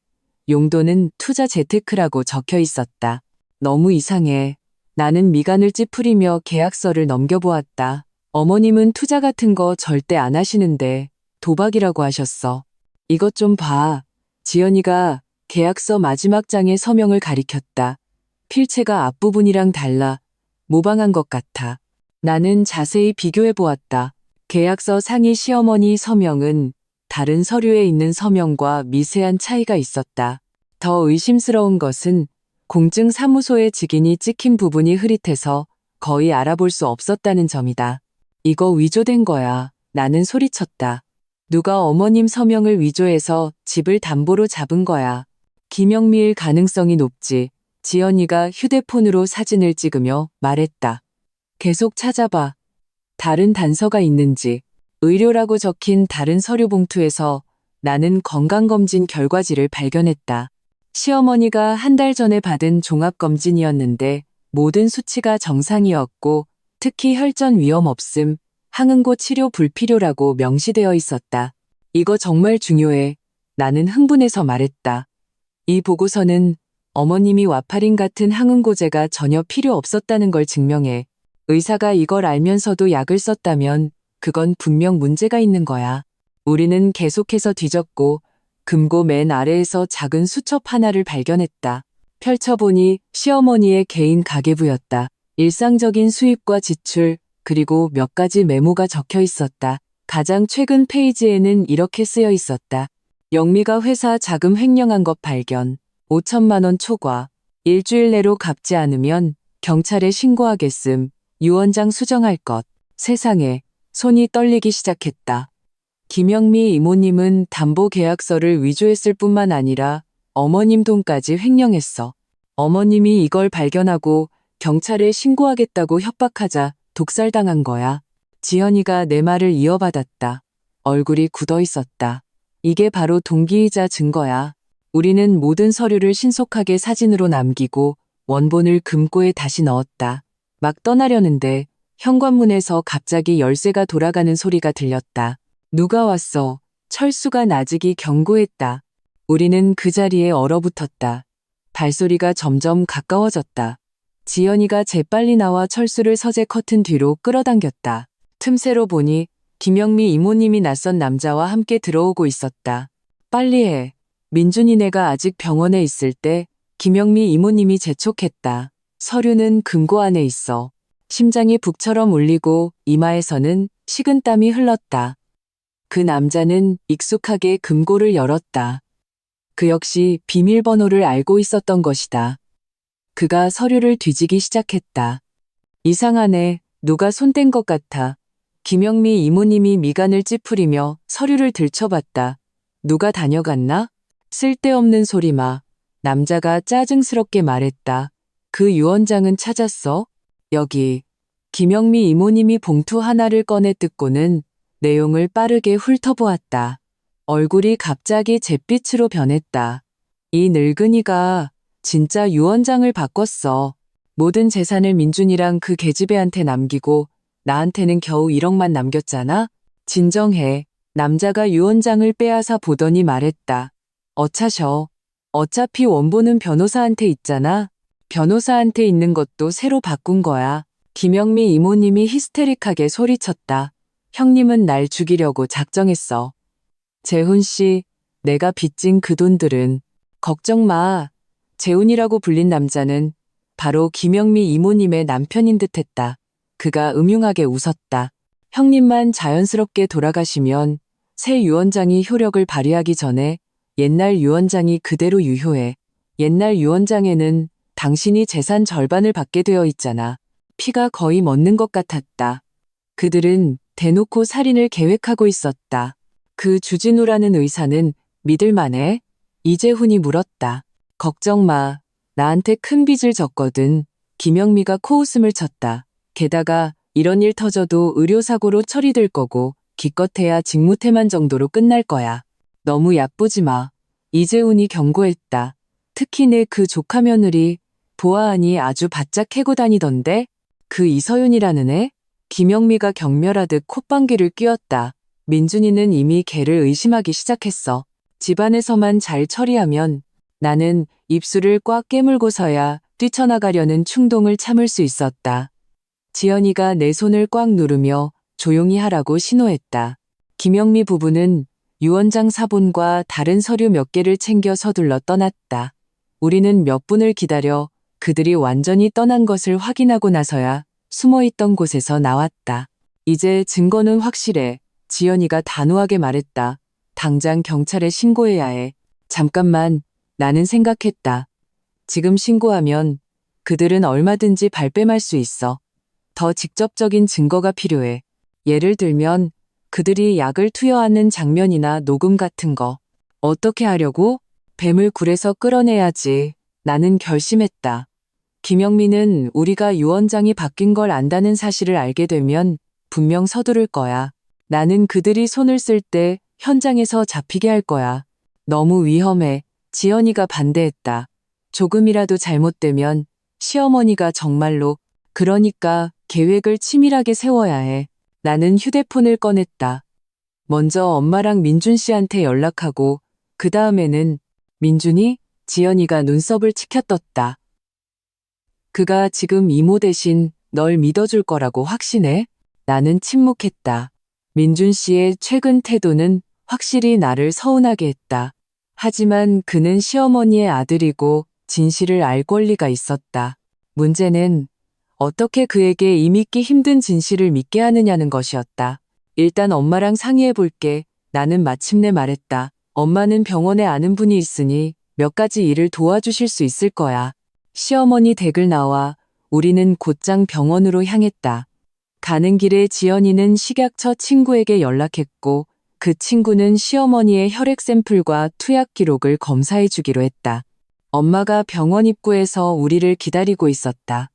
용도는 투자 재테크라고 적혀 있었다. 너무 이상해. 나는 미간을 찌푸리며 계약서를 넘겨보았다. 어머님은 투자 같은 거 절대 안 하시는데 도박이라고 하셨어. 이것 좀 봐. 지연이가 계약서 마지막 장에 서명을 가리켰다. 필체가 앞부분이랑 달라 모방한 것 같아. 나는 자세히 비교해 보았다. 계약서 상위 시어머니 서명은 다른 서류에 있는 서명과 미세한 차이가 있었다. 더 의심스러운 것은 공증사무소의 직인이 찍힌 부분이 흐릿해서 거의 알아볼 수 없었다는 점이다. 이거 위조된 거야. 나는 소리쳤다. 누가 어머님 서명을 위조해서 집을 담보로 잡은 거야. 김영미일 가능성이 높지. 지연이가 휴대폰으로 사진을 찍으며 말했다. 계속 찾아봐. 다른 단서가 있는지. 의료라고 적힌 다른 서류 봉투에서 나는 건강검진 결과지를 발견했다. 시어머니가 한 달 전에 받은 종합검진이었는데 모든 수치가 정상이었고 특히 혈전 위험 없음, 항응고 치료 불필요라고 명시되어 있었다. 이거 정말 중요해. 나는 흥분해서 말했다. 이 보고서는 어머님이 와파린 같은 항응고제가 전혀 필요 없었다는 걸 증명해. 의사가 이걸 알면서도 약을 썼다면 그건 분명 문제가 있는 거야. 우리는 계속해서 뒤졌고 금고 맨 아래에서 작은 수첩 하나를 발견했다. 펼쳐보니 시어머니의 개인 가계부였다. 일상적인 수입과 지출, 그리고 몇 가지 메모가 적혀 있었다. 가장 최근 페이지에는 이렇게 쓰여 있었다. 영미가 회사 자금 횡령한 것 발견. 5천만 원 초과. 일주일 내로 갚지 않으면 경찰에 신고하겠음. 유언장 수정할 것. 세상에, 손이 떨리기 시작했다. 김영미 이모님은 담보계약서를 위조했을 뿐만 아니라 어머님 돈까지 횡령했어. 어머님이 이걸 발견하고 경찰에 신고하겠다고 협박하자 독살당한 거야. 지연이가 내 말을 이어받았다. 얼굴이 굳어 있었다. 이게 바로 동기이자 증거야. 우리는 모든 서류를 신속하게 사진으로 남기고 원본을 금고에 다시 넣었다. 막 떠나려는데 현관문에서 갑자기 열쇠가 돌아가는 소리가 들렸다. 누가 왔어? 철수가 나직이 경고했다. 우리는 그 자리에 얼어붙었다. 발소리가 점점 가까워졌다. 지연이가 재빨리 나와 철수를 서재 커튼 뒤로 끌어당겼다. 틈새로 보니 김영미 이모님이 낯선 남자와 함께 들어오고 있었다. 빨리 해. 민준이네가 아직 병원에 있을 때 김영미 이모님이 재촉했다. 서류는 금고 안에 있어. 심장이 북처럼 울리고 이마에서는 식은땀이 흘렀다. 그 남자는 익숙하게 금고를 열었다. 그 역시 비밀번호를 알고 있었던 것이다. 그가 서류를 뒤지기 시작했다. 이상하네. 누가 손댄 것 같아. 김영미 이모님이 미간을 찌푸리며 서류를 들춰봤다. 누가 다녀갔나? 쓸데없는 소리 마. 남자가 짜증스럽게 말했다. 그 유언장은 찾았어? 여기. 김영미 이모님이 봉투 하나를 꺼내 뜯고는 내용을 빠르게 훑어보았다. 얼굴이 갑자기 잿빛으로 변했다. 이 늙은이가 진짜 유언장을 바꿨어. 모든 재산을 민준이랑 그 계집애한테 남기고 나한테는 겨우 1억만 남겼잖아? 진정해. 남자가 유언장을 빼앗아 보더니 말했다. 어차셔. 어차피 원본은 변호사한테 있잖아. 변호사한테 있는 것도 새로 바꾼 거야. 김영미 이모님이 히스테릭하게 소리쳤다. 형님은 날 죽이려고 작정했어. 재훈 씨, 내가 빚진 그 돈들은 걱정 마. 재훈이라고 불린 남자는 바로 김영미 이모님의 남편인 듯했다. 그가 음흉하게 웃었다. 형님만 자연스럽게 돌아가시면 새 유언장이 효력을 발휘하기 전에 옛날 유언장이 그대로 유효해. 옛날 유언장에는 당신이 재산 절반을 받게 되어 있잖아. 피가 거의 멎는 것 같았다. 그들은 대놓고 살인을 계획하고 있었다. 그 주진우라는 의사는 믿을만해? 이재훈이 물었다. 걱정 마. 나한테 큰 빚을 졌거든. 김영미가 코웃음을 쳤다. 게다가 이런 일 터져도 의료사고로 처리될 거고 기껏해야 직무태만 정도로 끝날 거야. 너무 얕보지 마. 이재훈이 경고했다. 특히 내 그 조카 며느리 보아하니 아주 바짝 캐고 다니던데? 그 이서윤이라는 애? 김영미가 경멸하듯 콧방귀를 뀌었다. 민준이는 이미 걔를 의심하기 시작했어. 집안에서만 잘 처리하면 나는 입술을 꽉 깨물고서야 뛰쳐나가려는 충동을 참을 수 있었다. 지연이가 내 손을 꽉 누르며 조용히 하라고 신호했다. 김영미 부부는 유언장 사본과 다른 서류 몇 개를 챙겨 서둘러 떠났다. 우리는 몇 분을 기다려 그들이 완전히 떠난 것을 확인하고 나서야 숨어있던 곳에서 나왔다. 이제 증거는 확실해. 지연이가 단호하게 말했다. 당장 경찰에 신고해야 해. 잠깐만, 나는 생각했다. 지금 신고하면 그들은 얼마든지 발뺌할 수 있어. 더 직접적인 증거가 필요해. 예를 들면 그들이 약을 투여하는 장면이나 녹음 같은 거. 어떻게 하려고? 뱀을 굴에서 끌어내야지. 나는 결심했다. 김영미는 우리가 유언장이 바뀐 걸 안다는 사실을 알게 되면 분명 서두를 거야. 나는 그들이 손을 쓸 때 현장에서 잡히게 할 거야. 너무 위험해. 지연이가 반대했다. 조금이라도 잘못되면 시어머니가 정말로, 그러니까 계획을 치밀하게 세워야 해. 나는 휴대폰을 꺼냈다. 먼저 엄마랑 민준 씨한테 연락하고 그 다음에는 민준이, 지연이가 눈썹을 치켜떴다. 그가 지금 이모 대신 널 믿어줄 거라고 확신해? 나는 침묵했다. 민준 씨의 최근 태도는 확실히 나를 서운하게 했다. 하지만 그는 시어머니의 아들이고 진실을 알 권리가 있었다. 문제는 어떻게 그에게 이 믿기 힘든 진실을 믿게 하느냐는 것이었다. 일단 엄마랑 상의해 볼게. 나는 마침내 말했다. 엄마는 병원에 아는 분이 있으니 몇 가지 일을 도와주실 수 있을 거야. 시어머니 댁을 나와 우리는 곧장 병원으로 향했다. 가는 길에 지연이는 식약처 친구에게 연락했고 그 친구는 시어머니의 혈액 샘플과 투약 기록을 검사해 주기로 했다. 엄마가 병원 입구에서 우리를 기다리고 있었다.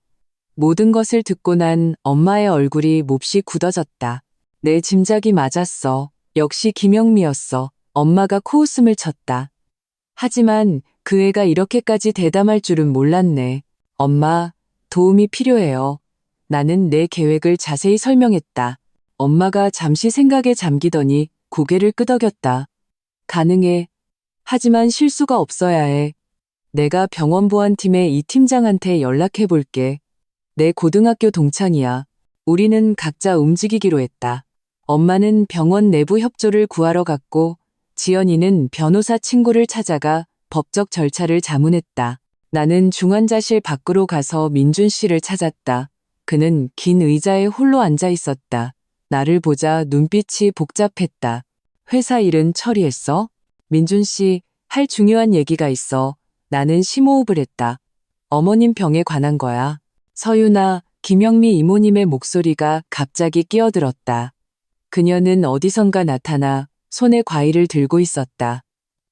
모든 것을 듣고 난 엄마의 얼굴이 몹시 굳어졌다. 내 짐작이 맞았어. 역시 김영미였어. 엄마가 코웃음을 쳤다. 하지만 그 애가 이렇게까지 대담할 줄은 몰랐네. 엄마, 도움이 필요해요. 나는 내 계획을 자세히 설명했다. 엄마가 잠시 생각에 잠기더니 고개를 끄덕였다. 가능해. 하지만 실수가 없어야 해. 내가 병원 보안팀의 이 팀장한테 연락해 볼게. 내 고등학교 동창이야. 우리는 각자 움직이기로 했다. 엄마는 병원 내부 협조를 구하러 갔고 지연이는 변호사 친구를 찾아가 법적 절차를 자문했다. 나는 중환자실 밖으로 가서 민준 씨를 찾았다. 그는 긴 의자에 홀로 앉아 있었다. 나를 보자 눈빛이 복잡했다. 회사 일은 처리했어? 민준 씨, 할 중요한 얘기가 있어. 나는 심호흡을 했다. 어머님 병에 관한 거야. 서윤아, 김영미 이모님의 목소리가 갑자기 끼어들었다. 그녀는 어디선가 나타나 손에 과일을 들고 있었다.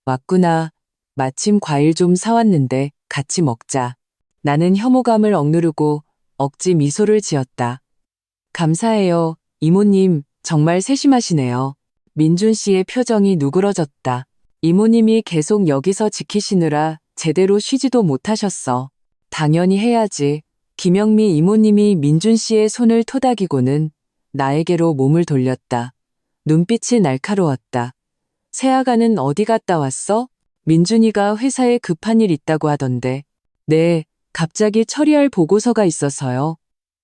왔구나. 마침 과일 좀 사왔는데 같이 먹자. 나는 혐오감을 억누르고 억지 미소를 지었다. 감사해요. 이모님, 정말 세심하시네요. 민준 씨의 표정이 누그러졌다. 이모님이 계속 여기서 지키시느라 제대로 쉬지도 못하셨어. 당연히 해야지. 김영미 이모님이 민준 씨의 손을 토닥이고는 나에게로 몸을 돌렸다. 눈빛이 날카로웠다. 세아가는 어디 갔다 왔어? 민준이가 회사에 급한 일 있다고 하던데. 네, 갑자기 처리할 보고서가 있어서요.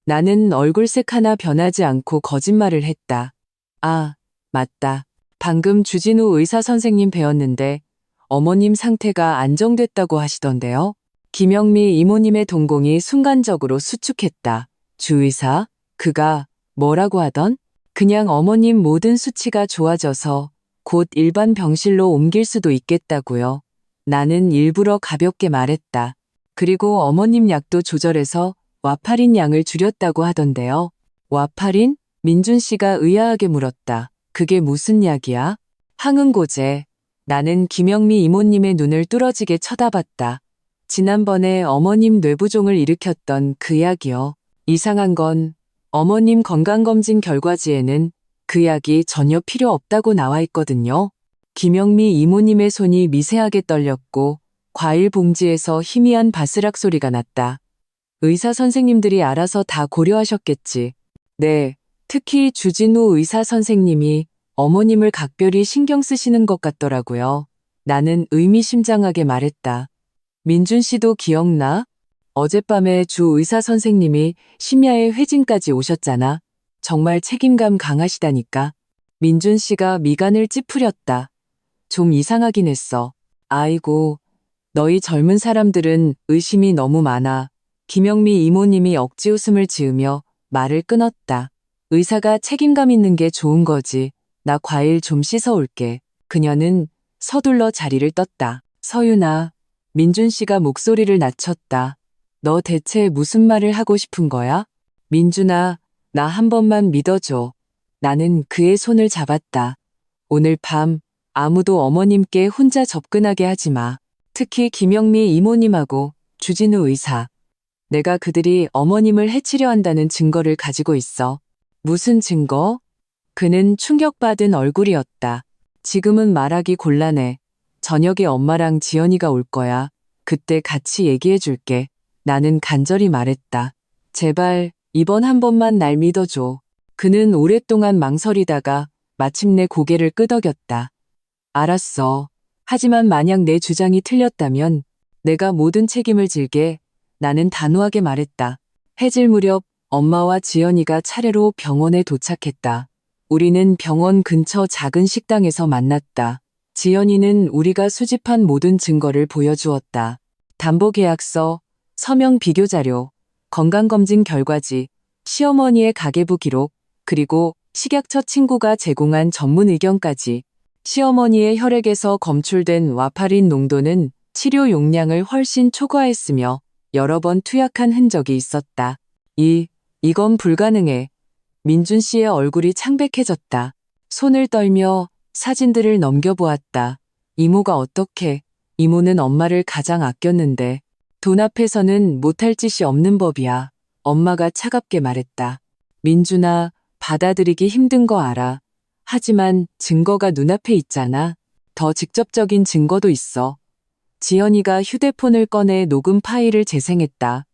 나는 얼굴색 하나 변하지 않고 거짓말을 했다. 아, 맞다. 방금 주진우 의사 선생님 뵈었는데 어머님 상태가 안정됐다고 하시던데요. 김영미 이모님의 동공이 순간적으로 수축했다. 주의사, 그가 뭐라고 하던? 그냥 어머님 모든 수치가 좋아져서 곧 일반 병실로 옮길 수도 있겠다고요. 나는 일부러 가볍게 말했다. 그리고 어머님 약도 조절해서 와파린 양을 줄였다고 하던데요. 와파린? 민준 씨가 의아하게 물었다. 그게 무슨 약이야? 항응고제. 나는 김영미 이모님의 눈을 뚫어지게 쳐다봤다. 지난번에 어머님 뇌부종을 일으켰던 그 약이요. 이상한 건 어머님 건강검진 결과지에는 그 약이 전혀 필요 없다고 나와 있거든요. 김영미 이모님의 손이 미세하게 떨렸고 과일 봉지에서 희미한 바스락 소리가 났다. 의사 선생님들이 알아서 다 고려하셨겠지. 네, 특히 주진우 의사 선생님이 어머님을 각별히 신경 쓰시는 것 같더라고요. 나는 의미심장하게 말했다. 민준 씨도 기억나? 어젯밤에 주 의사 선생님이 심야에 회진까지 오셨잖아. 정말 책임감 강하시다니까. 민준 씨가 미간을 찌푸렸다. 좀 이상하긴 했어. 아이고, 너희 젊은 사람들은 의심이 너무 많아. 김영미 이모님이 억지 웃음을 지으며 말을 끊었다. 의사가 책임감 있는 게 좋은 거지. 나 과일 좀 씻어 올게. 그녀는 서둘러 자리를 떴다. 서윤아, 민준 씨가 목소리를 낮췄다. 너 대체 무슨 말을 하고 싶은 거야? 민준아, 나 한 번만 믿어줘. 나는 그의 손을 잡았다. 오늘 밤 아무도 어머님께 혼자 접근하게 하지 마. 특히 김영미 이모님하고 주진우 의사. 내가 그들이 어머님을 해치려 한다는 증거를 가지고 있어. 무슨 증거? 그는 충격받은 얼굴이었다. 지금은 말하기 곤란해. 저녁에 엄마랑 지연이가 올 거야. 그때 같이 얘기해 줄게. 나는 간절히 말했다. 제발 이번 한 번만 날 믿어줘. 그는 오랫동안 망설이다가 마침내 고개를 끄덕였다. 알았어. 하지만 만약 내 주장이 틀렸다면 내가 모든 책임을 질게. 나는 단호하게 말했다. 해질 무렵 엄마와 지연이가 차례로 병원에 도착했다. 우리는 병원 근처 작은 식당에서 만났다. 지연이는 우리가 수집한 모든 증거를 보여주었다. 담보계약서, 서명 비교자료, 건강검진 결과지, 시어머니의 가계부 기록, 그리고 식약처 친구가 제공한 전문 의견까지. 시어머니의 혈액에서 검출된 와파린 농도는 치료 용량을 훨씬 초과했으며 여러 번 투약한 흔적이 있었다. 이건 불가능해. 민준 씨의 얼굴이 창백해졌다. 손을 떨며 사진들을 넘겨보았다. 이모가 어떻게? 이모는 엄마를 가장 아꼈는데 돈 앞에서는 못할 짓이 없는 법이야. 엄마가 차갑게 말했다. 민준아, 받아들이기 힘든 거 알아. 하지만 증거가 눈앞에 있잖아. 더 직접적인 증거도 있어. 지연이가 휴대폰을 꺼내 녹음 파일을 재생했다.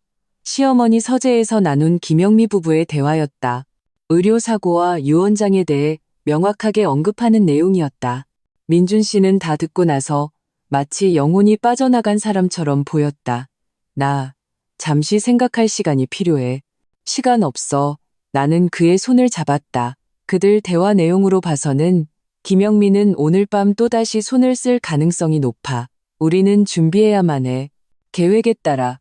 시어머니 서재에서 나눈 김영미 부부의 대화였다. 의료사고와 유언장에 대해 명확하게 언급하는 내용이었다. 민준 씨는 다 듣고 나서 마치 영혼이 빠져나간 사람처럼 보였다. 나, 잠시 생각할 시간이 필요해. 시간 없어. 나는 그의 손을 잡았다. 그들 대화 내용으로 봐서는 김영미는 오늘 밤 또다시 손을 쓸 가능성이 높아. 우리는 준비해야만 해. 계획에 따라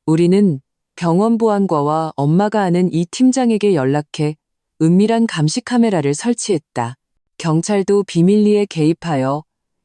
우리는 병원 보안과와 엄마가 아는 이 팀장에게 연락해 은밀한 감시 카메라를 설치했다. 경찰도 비밀리에 개입하여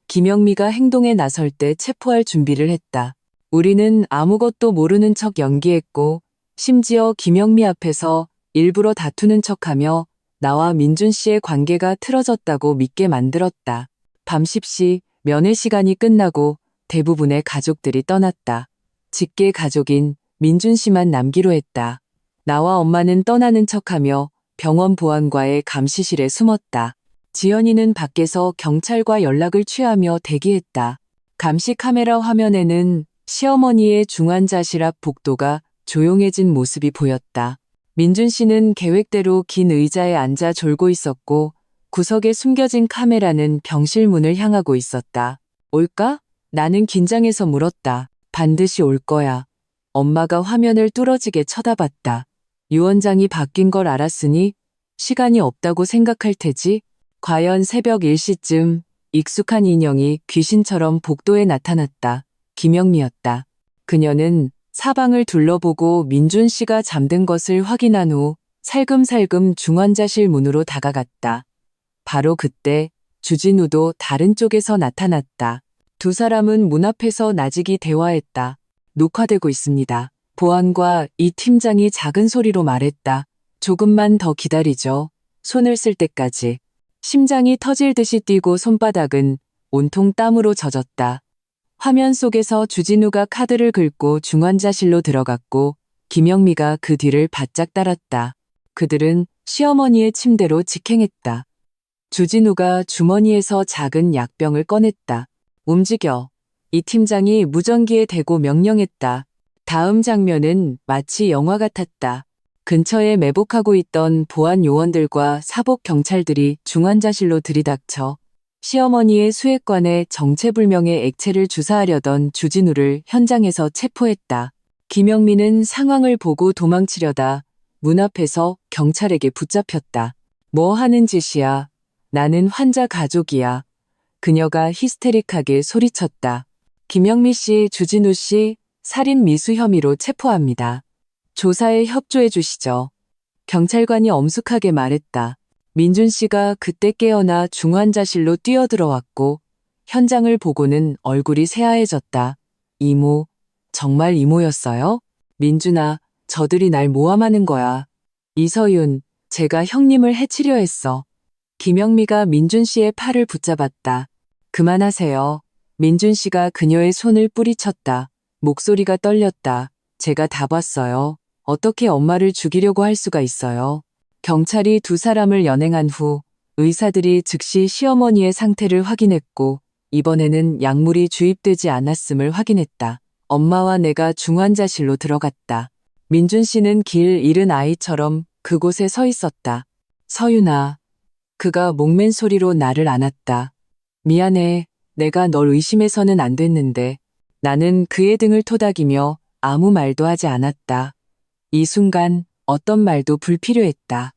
김영미가 행동에 나설 때 체포할 준비를 했다. 우리는 아무것도 모르는 척 연기했고 심지어 김영미 앞에서 일부러 다투는 척하며 나와 민준 씨의 관계가 틀어졌다고 믿게 만들었다. 밤 10시 면회 시간이 끝나고 대부분의 가족들이 떠났다. 직계 가족인 민준 씨만 남기로 했다. 나와 엄마는 떠나는 척하며 병원 보안과의 감시실에 숨었다. 지연이는 밖에서 경찰과 연락을 취하며 대기했다. 감시 카메라 화면에는 시어머니의 중환자실 앞 복도가 조용해진 모습이 보였다. 민준 씨는 계획대로 긴 의자에 앉아 졸고 있었고 구석에 숨겨진 카메라는 병실 문을 향하고 있었다. 올까? 나는 긴장해서 물었다. 반드시 올 거야. 엄마가 화면을 뚫어지게 쳐다봤다. 유언장이 바뀐 걸 알았으니 시간이 없다고 생각할 테지? 과연 새벽 1시쯤 익숙한 인형이 귀신처럼 복도에 나타났다. 김영미였다. 그녀는 사방을 둘러보고 민준 씨가 잠든 것을 확인한 후 살금살금 중환자실 문으로 다가갔다. 바로 그때 주진우도 다른 쪽에서 나타났다. 두 사람은 문 앞에서 나직이 대화했다. 녹화되고 있습니다. 보안과 이 팀장이 작은 소리로 말했다. 조금만 더 기다리죠. 손을 쓸 때까지. 심장이 터질 듯이 뛰고 손바닥은 온통 땀으로 젖었다. 화면 속에서 주진우가 카드를 긁고 중환자실로 들어갔고 김영미가 그 뒤를 바짝 따랐다. 그들은 시어머니의 침대로 직행했다. 주진우가 주머니에서 작은 약병을 꺼냈다. 움직여. 이 팀장이 무전기에 대고 명령했다. 다음 장면은 마치 영화 같았다. 근처에 매복하고 있던 보안 요원들과 사복 경찰들이 중환자실로 들이닥쳐 시어머니의 수액관에 정체불명의 액체를 주사하려던 주진우를 현장에서 체포했다. 김영미는 상황을 보고 도망치려다 문 앞에서 경찰에게 붙잡혔다. 뭐 하는 짓이야? 나는 환자 가족이야. 그녀가 히스테릭하게 소리쳤다. 김영미 씨, 주진우 씨, 살인 미수 혐의로 체포합니다. 조사에 협조해 주시죠. 경찰관이 엄숙하게 말했다. 민준 씨가 그때 깨어나 중환자실로 뛰어들어왔고 현장을 보고는 얼굴이 새하얘졌다. 이모, 정말 이모였어요? 민준아, 저들이 날 모함하는 거야. 이서윤, 제가 형님을 해치려 했어. 김영미가 민준 씨의 팔을 붙잡았다. 그만하세요. 민준 씨가 그녀의 손을 뿌리쳤다. 목소리가 떨렸다. 제가 다 봤어요. 어떻게 엄마를 죽이려고 할 수가 있어요. 경찰이 두 사람을 연행한 후 의사들이 즉시 시어머니의 상태를 확인했고 이번에는 약물이 주입되지 않았음을 확인했다. 엄마와 내가 중환자실로 들어갔다. 민준 씨는 길 잃은 아이처럼 그곳에 서 있었다. 서윤아. 그가 목맨 소리로 나를 안았다. 미안해. 내가 널 의심해서는 안 됐는데. 나는 그의 등을 토닥이며 아무 말도 하지 않았다. 이 순간 어떤 말도 불필요했다.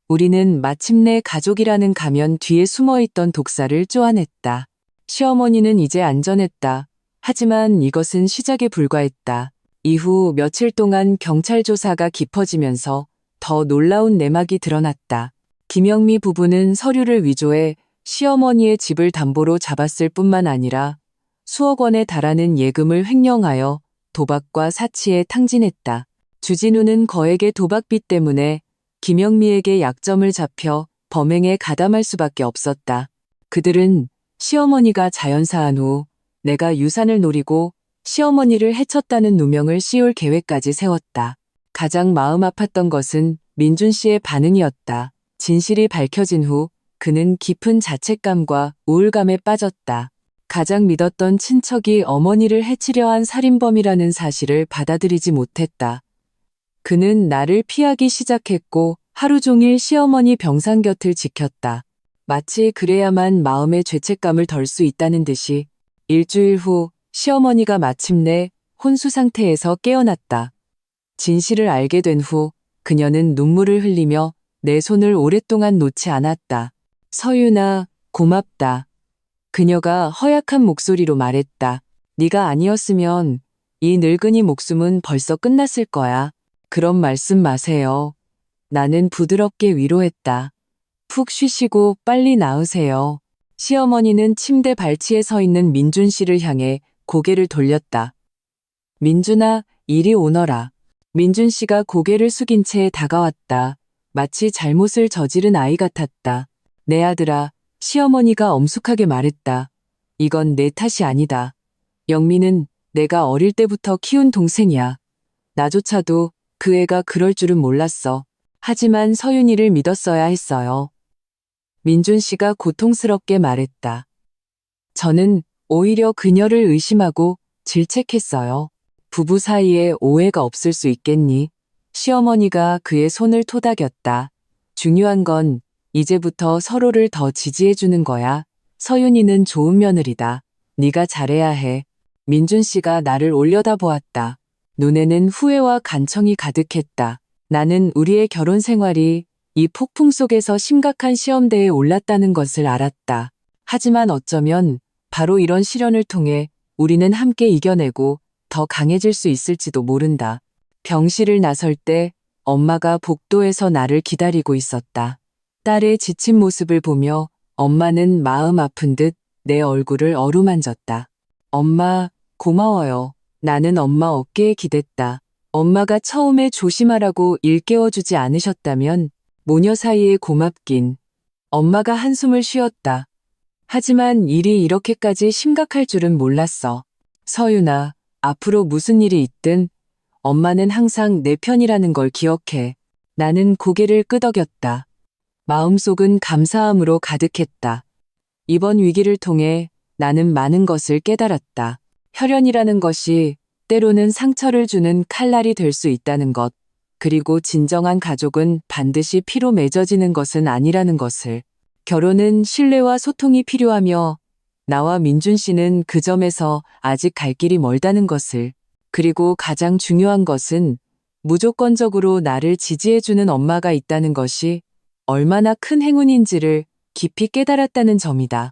우리는 마침내 가족이라는 가면 뒤에 숨어있던 독사를 쪼아냈다. 시어머니는 이제 안전했다. 하지만 이것은 시작에 불과했다. 이후 며칠 동안 경찰 조사가 깊어지면서 더 놀라운 내막이 드러났다. 김영미 부부는 서류를 위조해 시어머니의 집을 담보로 잡았을 뿐만 아니라 수억 원에 달하는 예금을 횡령하여 도박과 사치에 탕진했다. 주진우는 거액의 도박빚 때문에 김영미에게 약점을 잡혀 범행에 가담할 수밖에 없었다. 그들은 시어머니가 자연사한 후 내가 유산을 노리고 시어머니를 해쳤다는 누명을 씌울 계획까지 세웠다. 가장 마음 아팠던 것은 민준 씨의 반응이었다. 진실이 밝혀진 후 그는 깊은 자책감과 우울감에 빠졌다. 가장 믿었던 친척이 어머니를 해치려 한 살인범이라는 사실을 받아들이지 못했다. 그는 나를 피하기 시작했고 하루 종일 시어머니 병상 곁을 지켰다. 마치 그래야만 마음의 죄책감을 덜 수 있다는 듯이 일주일 후 시어머니가 마침내 혼수 상태에서 깨어났다. 진실을 알게 된 후 그녀는 눈물을 흘리며 내 손을 오랫동안 놓지 않았다. 서윤아, 고맙다. 그녀가 허약한 목소리로 말했다. 네가 아니었으면 이 늙은이 목숨은 벌써 끝났을 거야. 그런 말씀 마세요. 나는 부드럽게 위로했다. 푹 쉬시고 빨리 나으세요. 시어머니는 침대 발치에 서 있는 민준 씨를 향해 고개를 돌렸다. 민준아, 이리 오너라. 민준 씨가 고개를 숙인 채 다가왔다. 마치 잘못을 저지른 아이 같았다. 내 아들아, 시어머니가 엄숙하게 말했다. 이건 내 탓이 아니다. 영미는 내가 어릴 때부터 키운 동생이야. 나조차도 그 애가 그럴 줄은 몰랐어. 하지만 서윤이를 믿었어야 했어요. 민준 씨가 고통스럽게 말했다. 저는 오히려 그녀를 의심하고 질책했어요. 부부 사이에 오해가 없을 수 있겠니? 시어머니가 그의 손을 토닥였다. 중요한 건 이제부터 서로를 더 지지해주는 거야. 서윤이는 좋은 며느리다. 네가 잘해야 해. 민준 씨가 나를 올려다보았다. 눈에는 후회와 간청이 가득했다. 나는 우리의 결혼 생활이 이 폭풍 속에서 심각한 시험대에 올랐다는 것을 알았다. 하지만 어쩌면 바로 이런 시련을 통해 우리는 함께 이겨내고 더 강해질 수 있을지도 모른다. 병실을 나설 때 엄마가 복도에서 나를 기다리고 있었다. 딸의 지친 모습을 보며 엄마는 마음 아픈 듯 내 얼굴을 어루만졌다. 엄마, 고마워요. 나는 엄마 어깨에 기댔다. 엄마가 처음에 조심하라고 일깨워주지 않으셨다면 모녀 사이에 고맙긴. 엄마가 한숨을 쉬었다. 하지만 일이 이렇게까지 심각할 줄은 몰랐어. 서윤아, 앞으로 무슨 일이 있든 엄마는 항상 내 편이라는 걸 기억해. 나는 고개를 끄덕였다. 마음속은 감사함으로 가득했다. 이번 위기를 통해 나는 많은 것을 깨달았다. 혈연이라는 것이 때로는 상처를 주는 칼날이 될 수 있다는 것, 그리고 진정한 가족은 반드시 피로 맺어지는 것은 아니라는 것을. 결혼은 신뢰와 소통이 필요하며 나와 민준 씨는 그 점에서 아직 갈 길이 멀다는 것을. 그리고 가장 중요한 것은 무조건적으로 나를 지지해주는 엄마가 있다는 것이 얼마나 큰 행운인지를 깊이 깨달았다는 점이다.